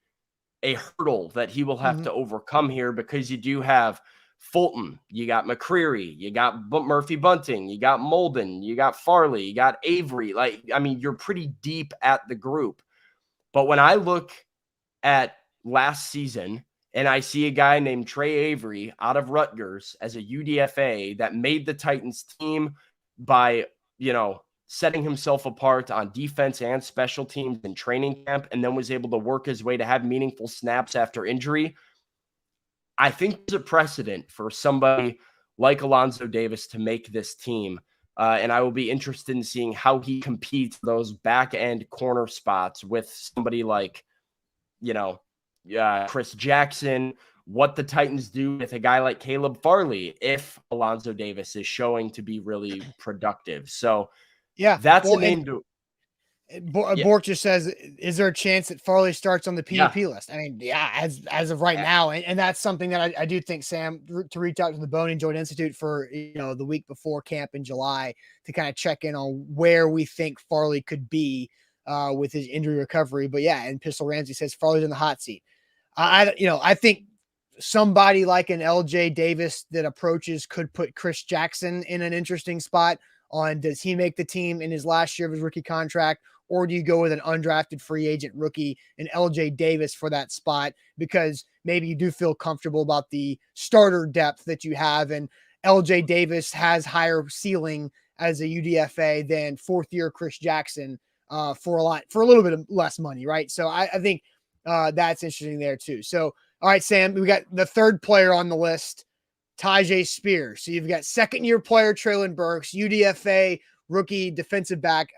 hurdle that he will have to overcome here, because you do have Fulton, you got McCreary, you got Murphy Bunting, you got Molden, you got Farley, you got Avery. Like, I mean, you're pretty deep at the group. But when I look at last season and I see a guy named Trey Avery out of Rutgers as a UDFA that made the Titans team by, setting himself apart on defense and special teams in training camp, and then was able to work his way to have meaningful snaps after injury, I think there's a precedent for somebody like Alonzo Davis to make this team. And I will be interested in seeing how he competes those back end corner spots with somebody like, Chris Jackson, what the Titans do with a guy like Caleb Farley if Alonzo Davis is showing to be really productive. So yeah, that's a name to. Bork just says, is there a chance that Farley starts on the PUP list? I mean, yeah, as of right now. And that's something that I do think, Sam, to reach out to the Bone and Joint Institute for, the week before camp in July to kind of check in on where we think Farley could be with his injury recovery. But yeah, and Pistol Ramsey says Farley's in the hot seat. I think somebody like an LJ Davis that approaches could put Chris Jackson in an interesting spot on, does he make the team in his last year of his rookie contract, or do you go with an undrafted free agent rookie and LJ Davis for that spot? Because maybe you do feel comfortable about the starter depth that you have, and LJ Davis has higher ceiling as a UDFA than fourth year Chris Jackson for a little bit of less money, right? So I think that's interesting there too. So, all right, Sam, we got the third player on the list, Tyjae Spears. So you've got second-year player Traylon Burks, UDFA rookie defensive back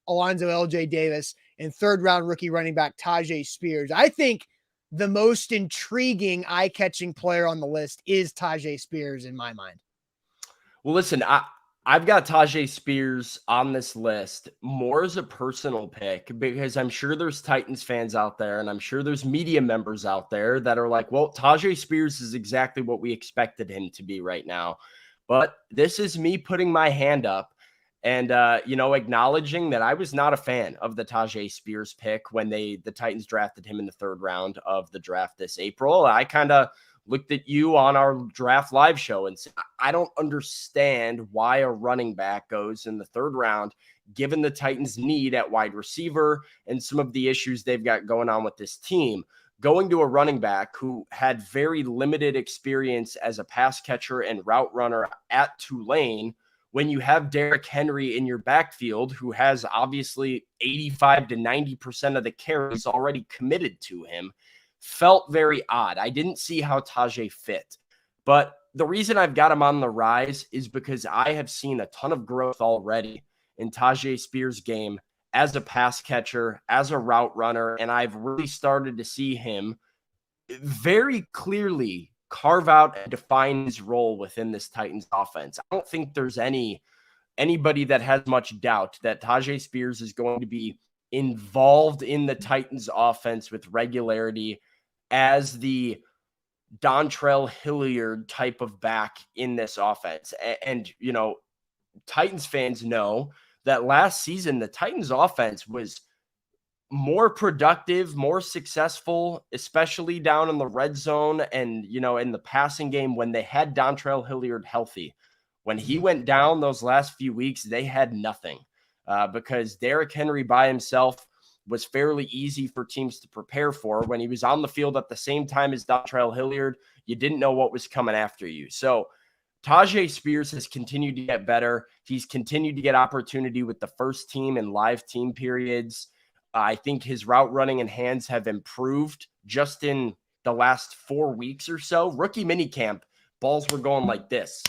Alonzo LJ Davis, and third-round rookie running back Tyjae Spears. I think the most intriguing, eye-catching player on the list is Tyjae Spears in my mind. Well, listen, I've got Tyjae Spears on this list more as a personal pick, because I'm sure there's Titans fans out there, and I'm sure there's media members out there that are like, well, Tyjae Spears is exactly what we expected him to be right now. But this is me putting my hand up and, acknowledging that I was not a fan of the Tyjae Spears pick when the Titans drafted him in the third round of the draft this April. I kind of looked at you on our draft live show and said, I don't understand why a running back goes in the third round, given the Titans' need at wide receiver and some of the issues they've got going on with this team. Going to a running back who had very limited experience as a pass catcher and route runner at Tulane, when you have Derrick Henry in your backfield, who has obviously 85 to 90% of the carries already committed to him, felt very odd. I didn't see how Tyjae fit. But the reason I've got him on the rise is because I have seen a ton of growth already in Tyjae Spears' game as a pass catcher, as a route runner, and I've really started to see him very clearly carve out and define his role within this Titans offense. I don't think there's anybody that has much doubt that Tyjae Spears is going to be involved in the Titans offense with regularity as the Dontrell Hilliard type of back in this offense. And Titans fans know that last season, the Titans offense was more productive, more successful, especially down in the red zone and, in the passing game when they had Dontrell Hilliard healthy. When he went down those last few weeks, they had nothing because Derrick Henry by himself was fairly easy for teams to prepare for. When he was on the field at the same time as Dontrell Hilliard, you didn't know what was coming after you. So Tyjae Spears has continued to get better. He's continued to get opportunity with the first team and live team periods. I think his route running and hands have improved just in the last 4 weeks or so. Rookie minicamp, balls were going like this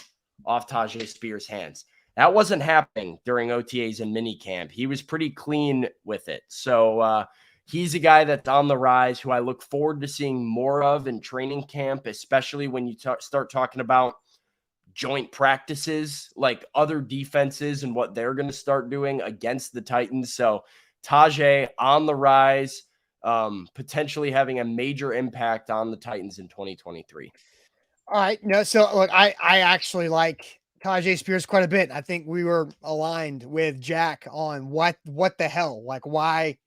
off Tyjae Spears' hands. That wasn't happening during OTAs and minicamp. He was pretty clean with it. So he's a guy that's on the rise who I look forward to seeing more of in training camp, especially when you start talking about joint practices, like other defenses and what they're going to start doing against the Titans. So Tajay on the rise, potentially having a major impact on the Titans in 2023. All right. No, so look, I actually like Tajay Spears quite a bit. I think we were aligned with Jack on what the hell, like why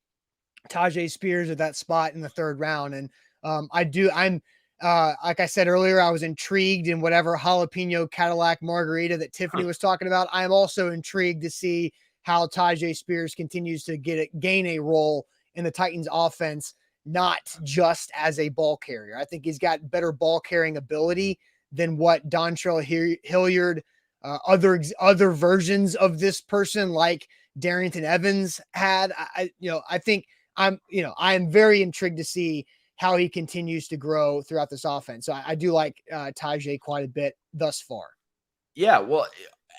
Tajay Spears at that spot in the third round. And I'm like I said earlier, I was intrigued in whatever jalapeno Cadillac margarita that Tiffany was talking about. I'm also intrigued to see how Tajay Spears continues to gain a role in the Titans offense, not just as a ball carrier. I think he's got better ball carrying ability than what Dontrell Hilliard, other versions of this person like Darrington Evans had. I think I am very intrigued to see how he continues to grow throughout this offense. So I do like Tajay quite a bit thus far. Yeah, well,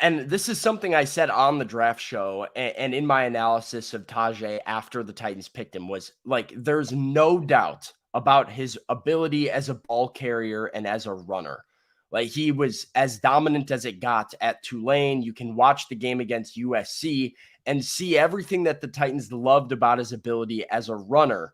and this is something I said on the draft show and in my analysis of Tajay after the Titans picked him was like, there's no doubt about his ability as a ball carrier and as a runner. Like he was as dominant as it got at Tulane. You can watch the game against USC and see everything that the Titans loved about his ability as a runner.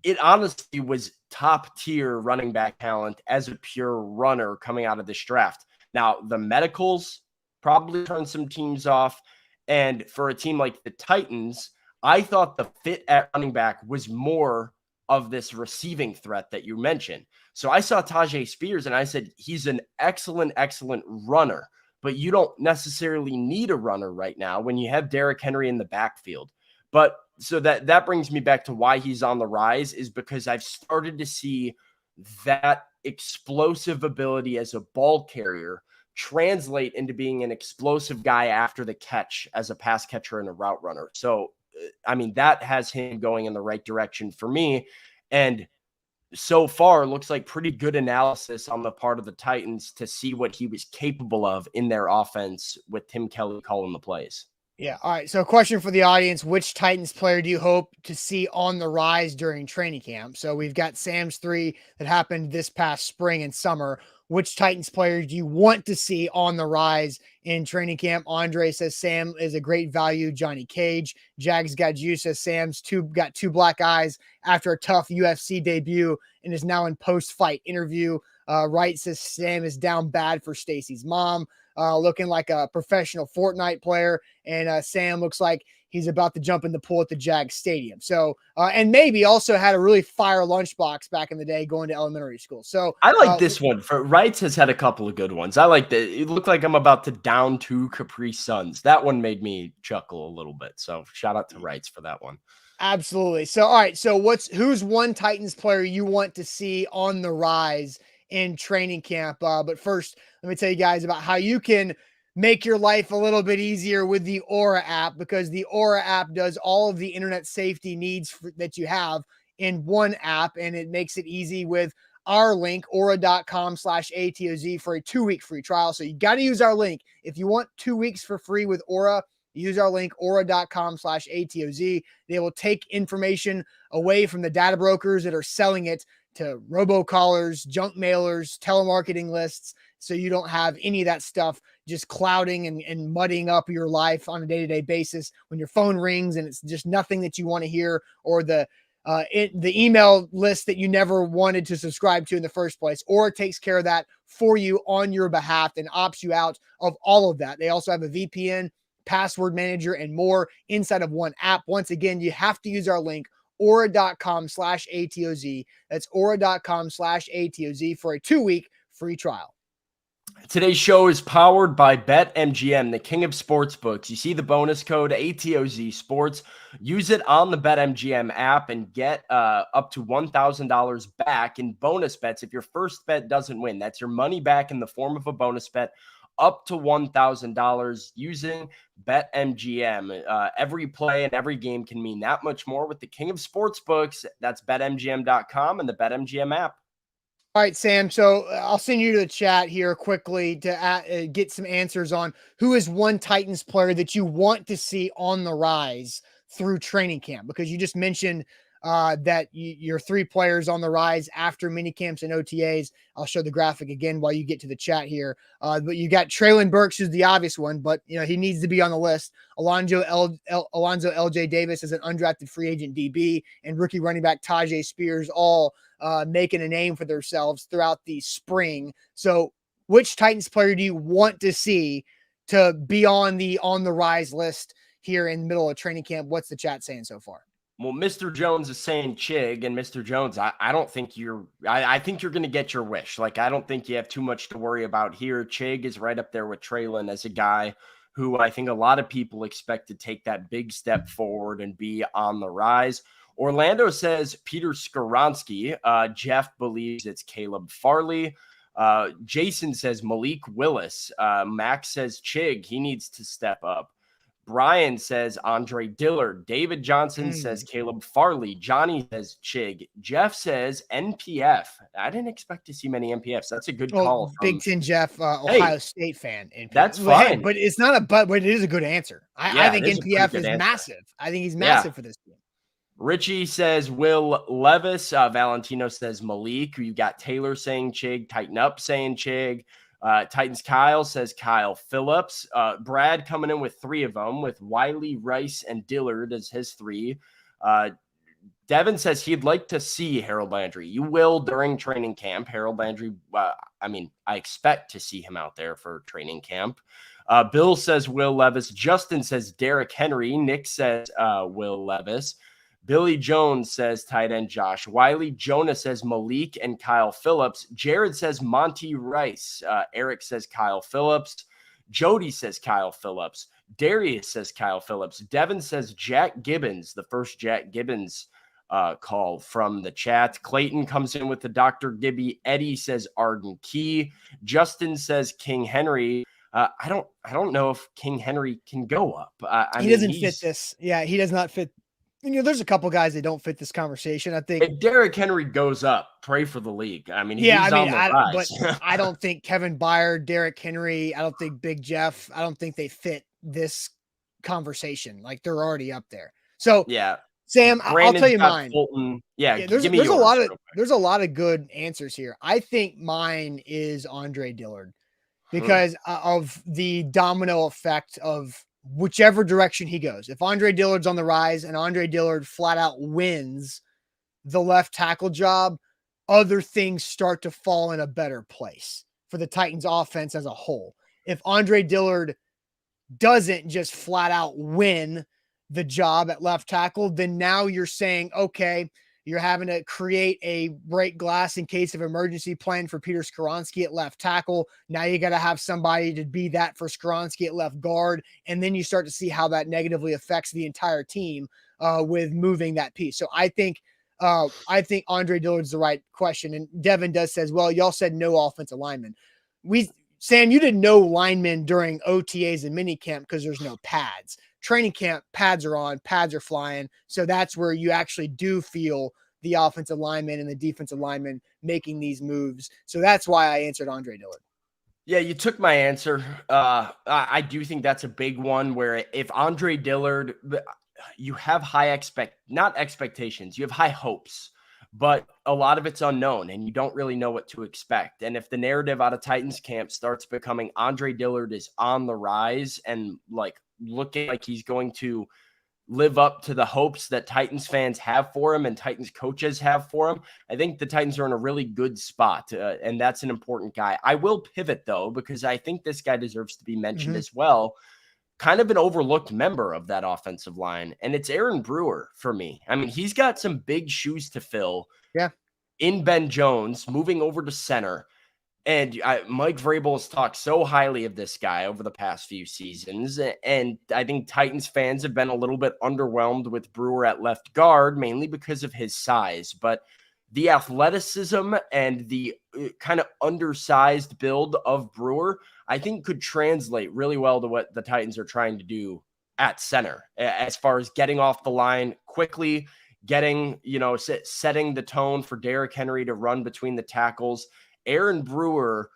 It honestly was top tier running back talent as a pure runner coming out of this draft. Now, the medicals probably turned some teams off. And for a team like the Titans, I thought the fit at running back was more of this receiving threat that you mentioned. So I saw Tajay Spears and I said, he's an excellent, excellent runner, but you don't necessarily need a runner right now when you have Derrick Henry in the backfield. But so that brings me back to why he's on the rise is because I've started to see that explosive ability as a ball carrier translate into being an explosive guy after the catch as a pass catcher and a route runner. So, I mean, that has him going in the right direction for me. And so far, looks like pretty good analysis on the part of the Titans to see what he was capable of in their offense with Tim Kelly calling the plays. Yeah. All right. So a question for the audience, which Titans player do you hope to see on the rise during training camp? So we've got Sam's 3 that happened this past spring and summer. Which Titans player do you want to see on the rise in training camp? Andre says Sam is a great value. Johnny Cage. Jags got juice says Sam's got two black eyes after a tough UFC debut and is now in post-fight interview. Wright says Sam is down bad for Stacy's mom. Looking like a professional Fortnite player. And Sam looks like he's about to jump in the pool at the Jags Stadium. So, and maybe also had a really fire lunchbox back in the day going to elementary school. So I like this one. For Wrights has had a couple of good ones. I like that. It looked like I'm about to down 2 Capri Suns. That one made me chuckle a little bit. So shout out to Wrights for that one. Absolutely. So, all right. So who's one Titans player you want to see on the rise in training camp? But first, let me tell you guys about how you can make your life a little bit easier with the Aura app, because the Aura app does all of the internet safety needs that you have in one app, and it makes it easy with our link, aura.com/ATOZ, for a 2-week free trial. So you got to use our link. If you want 2 weeks for free with Aura, use our link, aura.com/ATOZ. They will take information away from the data brokers that are selling it to robocallers, junk mailers, telemarketing lists, so you don't have any of that stuff just clouding and muddying up your life on a day-to-day basis when your phone rings and it's just nothing that you want to hear, or the email list that you never wanted to subscribe to in the first place. Or it takes care of that for you on your behalf and opts you out of all of that. They also have a VPN, password manager, and more inside of one app. Once again, you have to use our link, aura.com/ATOZ. That's aura.com/ATOZ for a 2-week free trial. Today's show is powered by BetMGM, the king of sportsbooks. You see the bonus code ATOZ Sports. Use it on the BetMGM app and get up to $1,000 back in bonus bets if your first bet doesn't win. That's your money back in the form of a bonus bet up to $1,000 using BetMGM. Every play and every game can mean that much more with the king of sportsbooks. That's BetMGM.com and the BetMGM app. All right, Sam. So I'll send you to the chat here quickly to get some answers on who is one Titans player that you want to see on the rise through training camp, because you just mentioned that your 3 players on the rise after mini camps and OTAs. I'll show the graphic again while you get to the chat here. But you got Traylon Burks, who's the obvious one, but he needs to be on the list. Alonzo LJ Davis is an undrafted free agent DB, and rookie running back Tajay Spears, all making a name for themselves throughout the spring. So which Titans player do you want to see to be on the rise list here in the middle of training camp? What's the chat saying so far? Well, Mr. Jones is saying Chig, and Mr. Jones, I don't think I think you're going to get your wish. Like, I don't think you have too much to worry about here. Chig is right up there with Traylon as a guy who I think a lot of people expect to take that big step forward and be on the rise. Orlando says Peter Skoronsky. Jeff believes it's Caleb Farley. Jason says Malik Willis. Max says Chig. He needs to step up. Brian says Andre Dillard. David Johnson says Caleb Farley. Johnny says Chig. Jeff says NPF. I didn't expect to see many NPFs. That's a good call. Big Ten Jeff, Ohio State fan. NPF. That's fine. Hey, but it's not but it is a good answer. I think NPF is massive. I think he's massive for this team. Richie says Will Levis. Valentino says Malik. You got Taylor saying Chig. Tighten Up saying Chig. Titans Kyle says Kyle Phillips. Brad coming in with 3 of them, with Wiley, Rice, and Dillard as his 3. Devin says he'd like to see Harold Landry. You will during training camp. Harold Landry, I expect to see him out there for training camp. Bill says Will Levis. Justin says Derrick Henry. Nick says Will Levis. Billy Jones says tight end Josh Wiley. Jonah says Malik and Kyle Phillips. Jared says Monty Rice. Eric says Kyle Phillips. Jody says Kyle Phillips. Darius says Kyle Phillips. Devin says Jack Gibbons, the first Jack Gibbons call from the chat. Clayton comes in with the Dr. Gibby. Eddie says Arden Key. Justin says King Henry. I don't know if King Henry can go up. He doesn't fit this. Yeah, he does not fit. There's a couple guys that don't fit this conversation. I think if Derrick Henry goes up, pray for the league. On the rise. But I don't think Kevin Byard, Derrick Henry, I don't think Big Jeff, I don't think they fit this conversation. Like, they're already up there. So yeah, Sam, I'll tell you mine. Fulton. Yeah, there's a lot of good answers here. I think mine is Andre Dillard because of the domino effect of whichever direction he goes. If Andre Dillard's on the rise and Andre Dillard flat out wins the left tackle job, other things start to fall in a better place for the Titans offense as a whole. If Andre Dillard doesn't just flat out win the job at left tackle, then now you're saying, okay, you're having to create a break glass in case of emergency plan for Peter Skoronsky at left tackle. Now you got to have somebody to be that for Skoronsky at left guard. And then you start to see how that negatively affects the entire team with moving that piece. So I think Andre Dillard's the right question. And Devin says, well, y'all said no offensive linemen. Sam, you didn't know linemen during OTAs and minicamp because there's no pads. Training camp, pads are on, pads are flying. So that's where you actually do feel the offensive lineman and the defensive lineman making these moves. So that's why I answered Andre Dillard. Yeah, you took my answer. I do think that's a big one where if Andre Dillard, you have not expectations, you have high hopes, but a lot of it's unknown and you don't really know what to expect. And if the narrative out of Titans camp starts becoming Andre Dillard is on the rise and looking like he's going to live up to the hopes that Titans fans have for him and Titans coaches have for him, I think the Titans are in a really good spot. And that's an important guy. I will pivot though, because I think this guy deserves to be mentioned as well. Kind of an overlooked member of that offensive line. And it's Aaron Brewer for me. I mean, he's got some big shoes to fill. Yeah. In Ben Jones, moving over to center. And Mike Vrabel has talked so highly of this guy over the past few seasons. And I think Titans fans have been a little bit underwhelmed with Brewer at left guard, mainly because of his size. But the athleticism and the kind of undersized build of Brewer, I think could translate really well to what the Titans are trying to do at center, as far as getting off the line quickly, setting the tone for Derrick Henry to run between the tackles. Aaron Brewer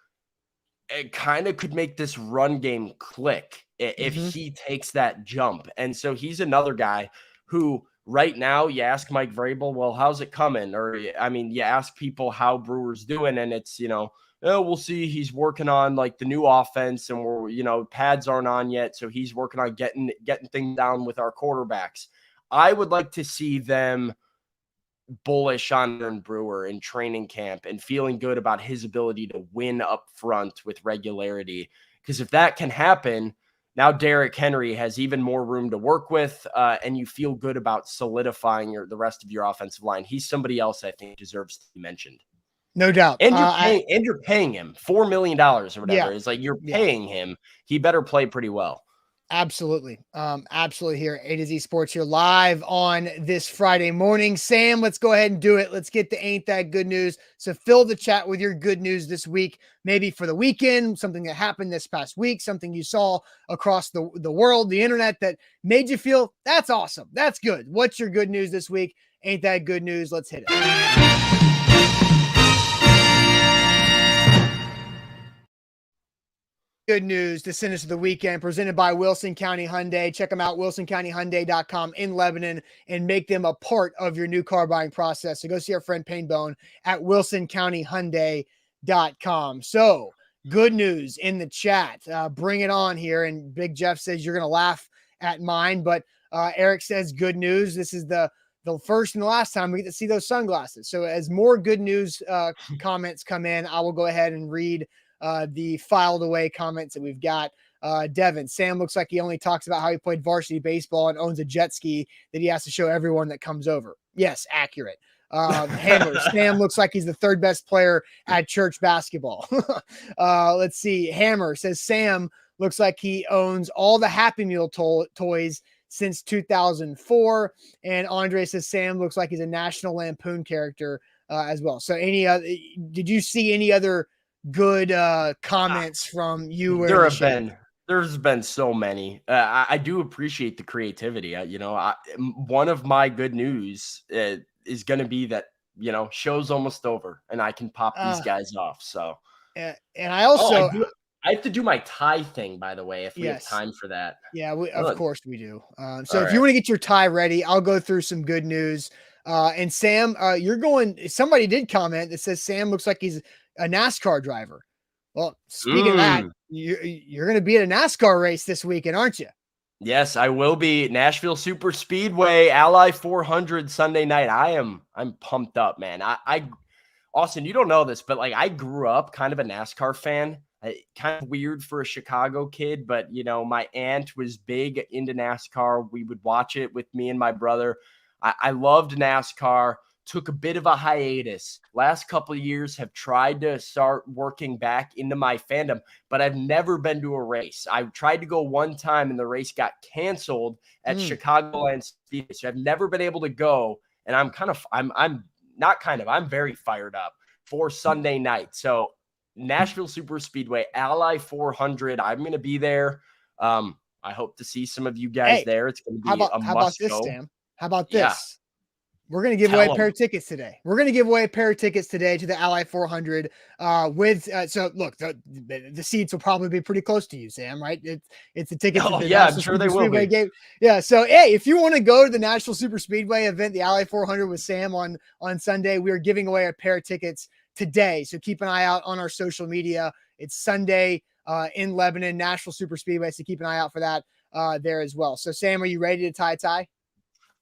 kind of could make this run game click if he takes that jump. And so he's another guy who right now, you ask Mike Vrabel, well, how's it coming? Or, I mean, you ask people how Brewer's doing, and it's, oh, we'll see. He's working on like the new offense, and we're, pads aren't on yet. So he's working on getting things down with our quarterbacks. I would like to see them bullish on Aaron Brewer in training camp and feeling good about his ability to win up front with regularity. Because if that can happen, now Derrick Henry has even more room to work with, and you feel good about solidifying the rest of your offensive line. He's somebody else I think deserves to be mentioned. No doubt. And you're paying him $4 million or whatever. Yeah, it's like you're paying him. He better play pretty well. Absolutely. Absolutely here. A to Z Sports here live on this Friday morning. Sam, let's go ahead and do it. Let's get the Ain't That Good News. So fill the chat with your good news this week, maybe for the weekend, something that happened this past week, something you saw across the world, the internet that made you feel that's awesome. That's good. What's your good news this week? Ain't that good news? Let's hit it. Good news to send us to the weekend, presented by Wilson County Hyundai. Check them out, wilsoncountyhyundai.com in Lebanon, and make them a part of your new car buying process. So go see our friend Painbone at wilsoncountyhyundai.com. So good news in the chat. Bring it on here. And Big Jeff says you're going to laugh at mine, but Eric says good news. This is the first and the last time we get to see those sunglasses. So as more good news comments come in, I will go ahead and read the filed away comments that we've got. Devin, Sam looks like he only talks about how he played varsity baseball and owns a jet ski that he has to show everyone that comes over. Yes, accurate. Hammer, Sam looks like he's the third best player at church basketball. Let's see. Hammer says Sam looks like he owns all the Happy Meal toys since 2004. And Andre says Sam looks like he's a National Lampoon character as well. So did you see any other good comments from you? There's been so many. I do appreciate the creativity. One of my good news is going to be that show's almost over and I can pop these guys off. So and I also I have to do my tie thing, by the way, if we have time for that. Yeah, of course we do. So if you want to get your tie ready, I'll go through some good news. And Sam, somebody did comment that says Sam looks like he's a NASCAR driver. Well, speaking of that, you're going to be at a NASCAR race this weekend, aren't you? Yes, I will be. Nashville Super Speedway, Ally 400 Sunday night. I'm pumped up, man. Austin, you don't know this, but I grew up kind of a NASCAR fan. Kind of weird for a Chicago kid, but my aunt was big into NASCAR. We would watch it with me and my brother. I loved NASCAR. Took a bit of a hiatus. Last couple of years have tried to start working back into my fandom, but I've never been to a race. I tried to go one time and the race got canceled at Chicagoland Speedway. So I've never been able to go. And I'm very fired up for Sunday night. So Nashville Super Speedway, Ally 400. I'm going to be there. I hope to see some of you guys there. It's going to be a must go. How about this, Sam? How about this? Yeah. We're going to give away a pair of tickets today. We're going to give away a pair of tickets today to the Ally 400 so look, the seats will probably be pretty close to you, Sam, right? It's the tickets. I'm sure they will be. Game. Yeah. So, hey, if you want to go to the Nashville Super Speedway event, the Ally 400 with Sam on Sunday, we are giving away a pair of tickets today. So keep an eye out on our social media. It's Sunday in Lebanon, Nashville Super Speedway. So keep an eye out for that there as well. So Sam, are you ready to tie a tie?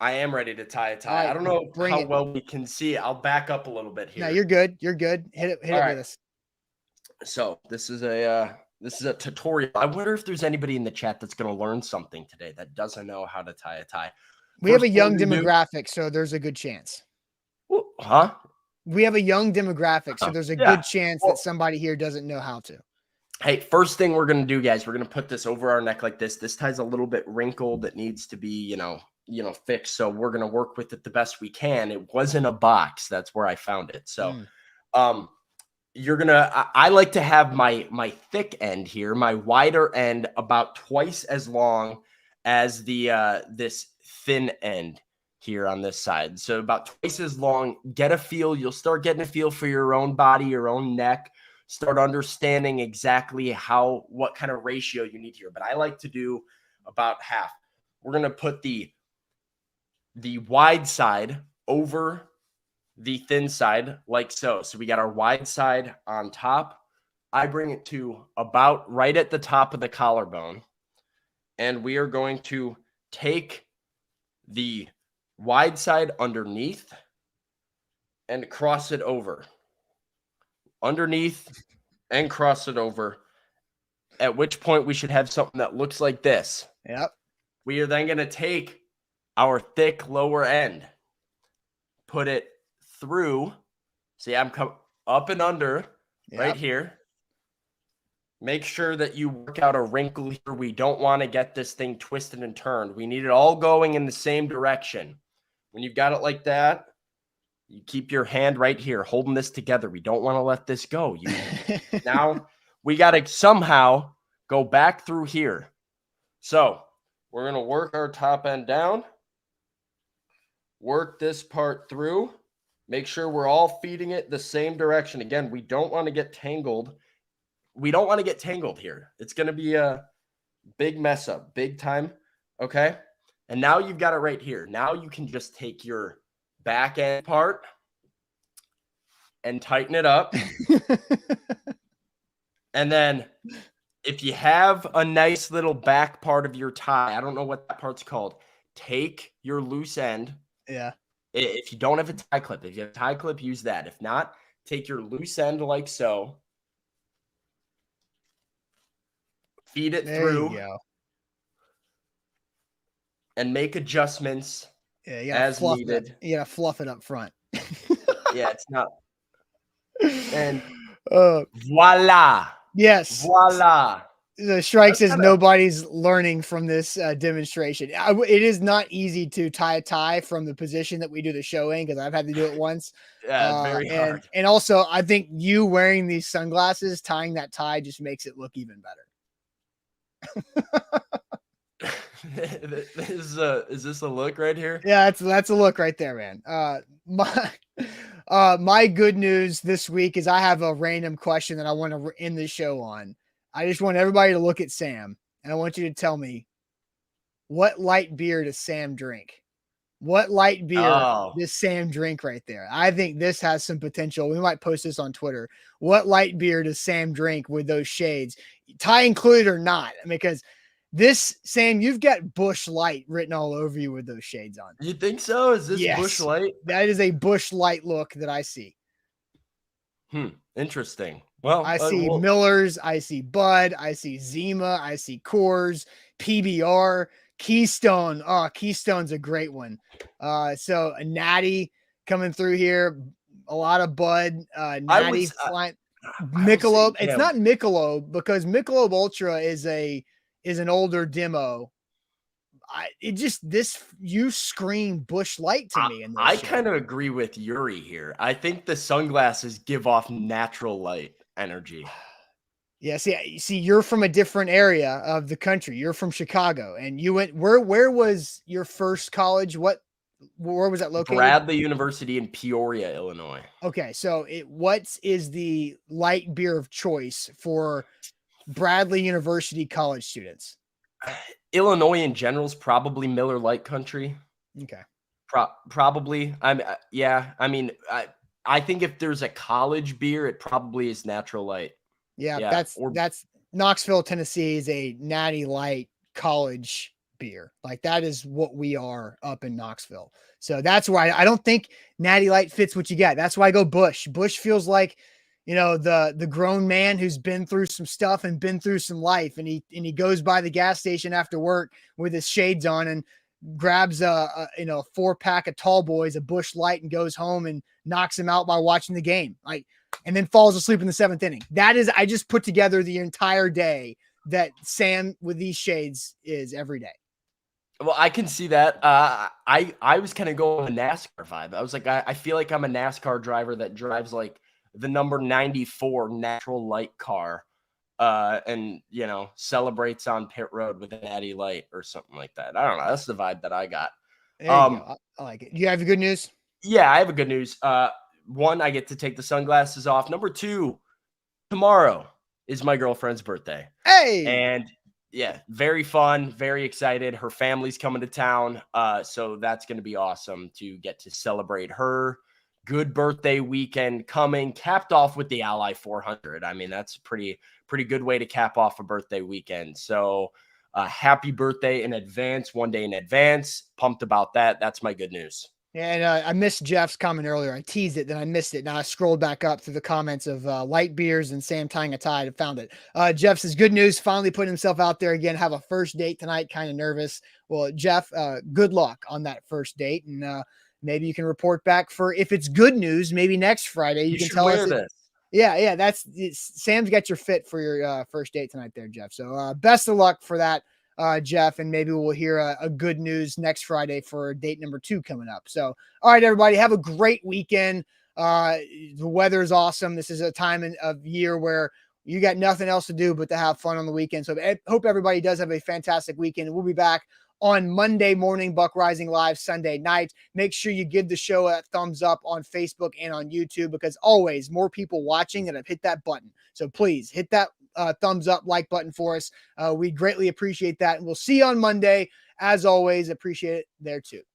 I am ready to tie a tie. Right, I don't know how well we can see it. I'll back up a little bit here. No, you're good. You're good. Hit it with us. So this is a tutorial. I wonder if there's anybody in the chat that's going to learn something today that doesn't know how to tie a tie. We have a young demographic, so there's a good chance. Huh? We have a young demographic, so there's a good chance that somebody here doesn't know how to. Hey, first thing we're going to do, guys, we're going to put this over our neck like this. This tie's a little bit wrinkled. It needs to be, fixed. So we're going to work with it the best we can. It wasn't a box. That's where I found it. So, I like to have my thick end here, my wider end about twice as long as the, this thin end here on this side. So about twice as long. Get a feel. You'll start getting a feel for your own body, your own neck. Start understanding exactly what kind of ratio you need here. But I like to do about half. We're going to put the the wide side over the thin side like so. So we got our wide side on top. I bring it to about right at the top of the collarbone. And we are going to take the wide side underneath and cross it over. Underneath and cross it over. At which point we should have something that looks like this. Yep. We are then going to take our thick lower end, put it through. See, I'm up and under right here. Make sure that you work out a wrinkle here. We don't want to get this thing twisted and turned. We need it all going in the same direction. When you've got it like that, you keep your hand right here, holding this together. We don't want to let this go. Now we got to somehow go back through here. So we're going to work our top end down, work this part through, make sure we're all feeding it the same direction. Again, we don't want to get tangled. We don't want to get tangled here. It's going to be a big mess up, big time. Okay. And now you've got it right here. Now you can just take your back end part and tighten it up. And then if you have a nice little back part of your tie, I don't know what that part's called, take your loose end. Yeah. If you don't have a tie clip, if you have a tie clip, use that. If not, take your loose end like so. Feed it through. And make adjustments as needed. You gotta fluff it up front. Yeah, it's not. And voila. Yes. Voila. The strike says nobody's learning from this demonstration. It is not easy to tie a tie from the position that we do the show in, because I've had to do it once. Yeah, very hard. And also, I think you wearing these sunglasses, tying that tie just makes it look even better. Is this a look right here? Yeah, that's a look right there, man. My good news this week is I have a random question that I want to end the show on. I just want everybody to look at Sam, and I want you to tell me, what light beer does Sam drink? What light beer does Sam drink right there? I think this has some potential. We might post this on Twitter. What light beer does Sam drink with those shades? Tie included or not? Because this, Sam, you've got Bush Light written all over you with those shades on. You think so? Is this Bush Light? That is a Bush Light look that I see. Interesting. Well, I see Miller's, I see Bud, I see Zima, I see Coors, PBR, Keystone. Oh, Keystone's a great one. So a Natty coming through here, a lot of Bud, Natty, Michelob. It's not Michelob, because Michelob Ultra is an older demo. You scream Bush Light to me. I kind of agree with Yuri here. I think the sunglasses give off natural light energy. Yeah, see, you're from a different area of the country. You're from Chicago, and you went where was your first college? Where was that located? Bradley University in Peoria, Illinois. Okay, so what is the light beer of choice for Bradley University college students? Illinois in general is probably Miller Lite country. Okay. Probably. I think if there's a college beer, it probably is Natural Light. Yeah, that's Knoxville, Tennessee is a Natty Light college beer. Like, that is what we are up in Knoxville. So that's why I don't think Natty Light fits what you got. That's why I go Bush. Bush feels like, the grown man who's been through some stuff and been through some life, and he goes by the gas station after work with his shades on and grabs a 4-pack of Tall Boys, a Bush Light, and goes home and knocks him out by watching the game, and then falls asleep in the 7th inning. I just put together the entire day that Sam with these shades is every day. Well, I can see that. I was kind of going a NASCAR vibe. I was like, I feel like I'm a NASCAR driver that drives like the number 94 Natural Light car, and celebrates on pit road with a Natty Light or something like that. I don't know. That's the vibe that I got. There you go. I like it. Do you have good news? Yeah, I have a good news. One, I get to take the sunglasses off. Number 2, tomorrow is my girlfriend's birthday. Hey, and Yeah, very fun, very excited. Her family's coming to town. So that's going to be awesome to get to celebrate her. Good birthday weekend coming, capped off with the Ally 400. I mean, that's a pretty good way to cap off a birthday weekend. So happy birthday in advance, one day in advance. Pumped about that. That's my good news. And I missed Jeff's comment earlier. I teased it, then I missed it. Now I scrolled back up through the comments of Light Beers and Sam tying a tie and found it. Jeff says, good news, finally putting himself out there again. Have a first date tonight, kind of nervous. Well, Jeff, good luck on that first date. And maybe you can report back for if it's good news, maybe next Friday. You can should tell wear us. this. Yeah, Sam's got your fit for your first date tonight there, Jeff. So best of luck for that. Jeff, and maybe we'll hear a good news next Friday for date number 2 coming up. So, all right, everybody, have a great weekend. The weather is awesome. This is a time of year where you got nothing else to do but to have fun on the weekend. So I hope everybody does have a fantastic weekend. We'll be back on Monday morning, Buck Rising Live Sunday night. Make sure you give the show a thumbs up on Facebook and on YouTube, because always more people watching that have hit that button. So please hit that thumbs up, like button for us. We greatly appreciate that. And we'll see you on Monday. As always, appreciate it there too.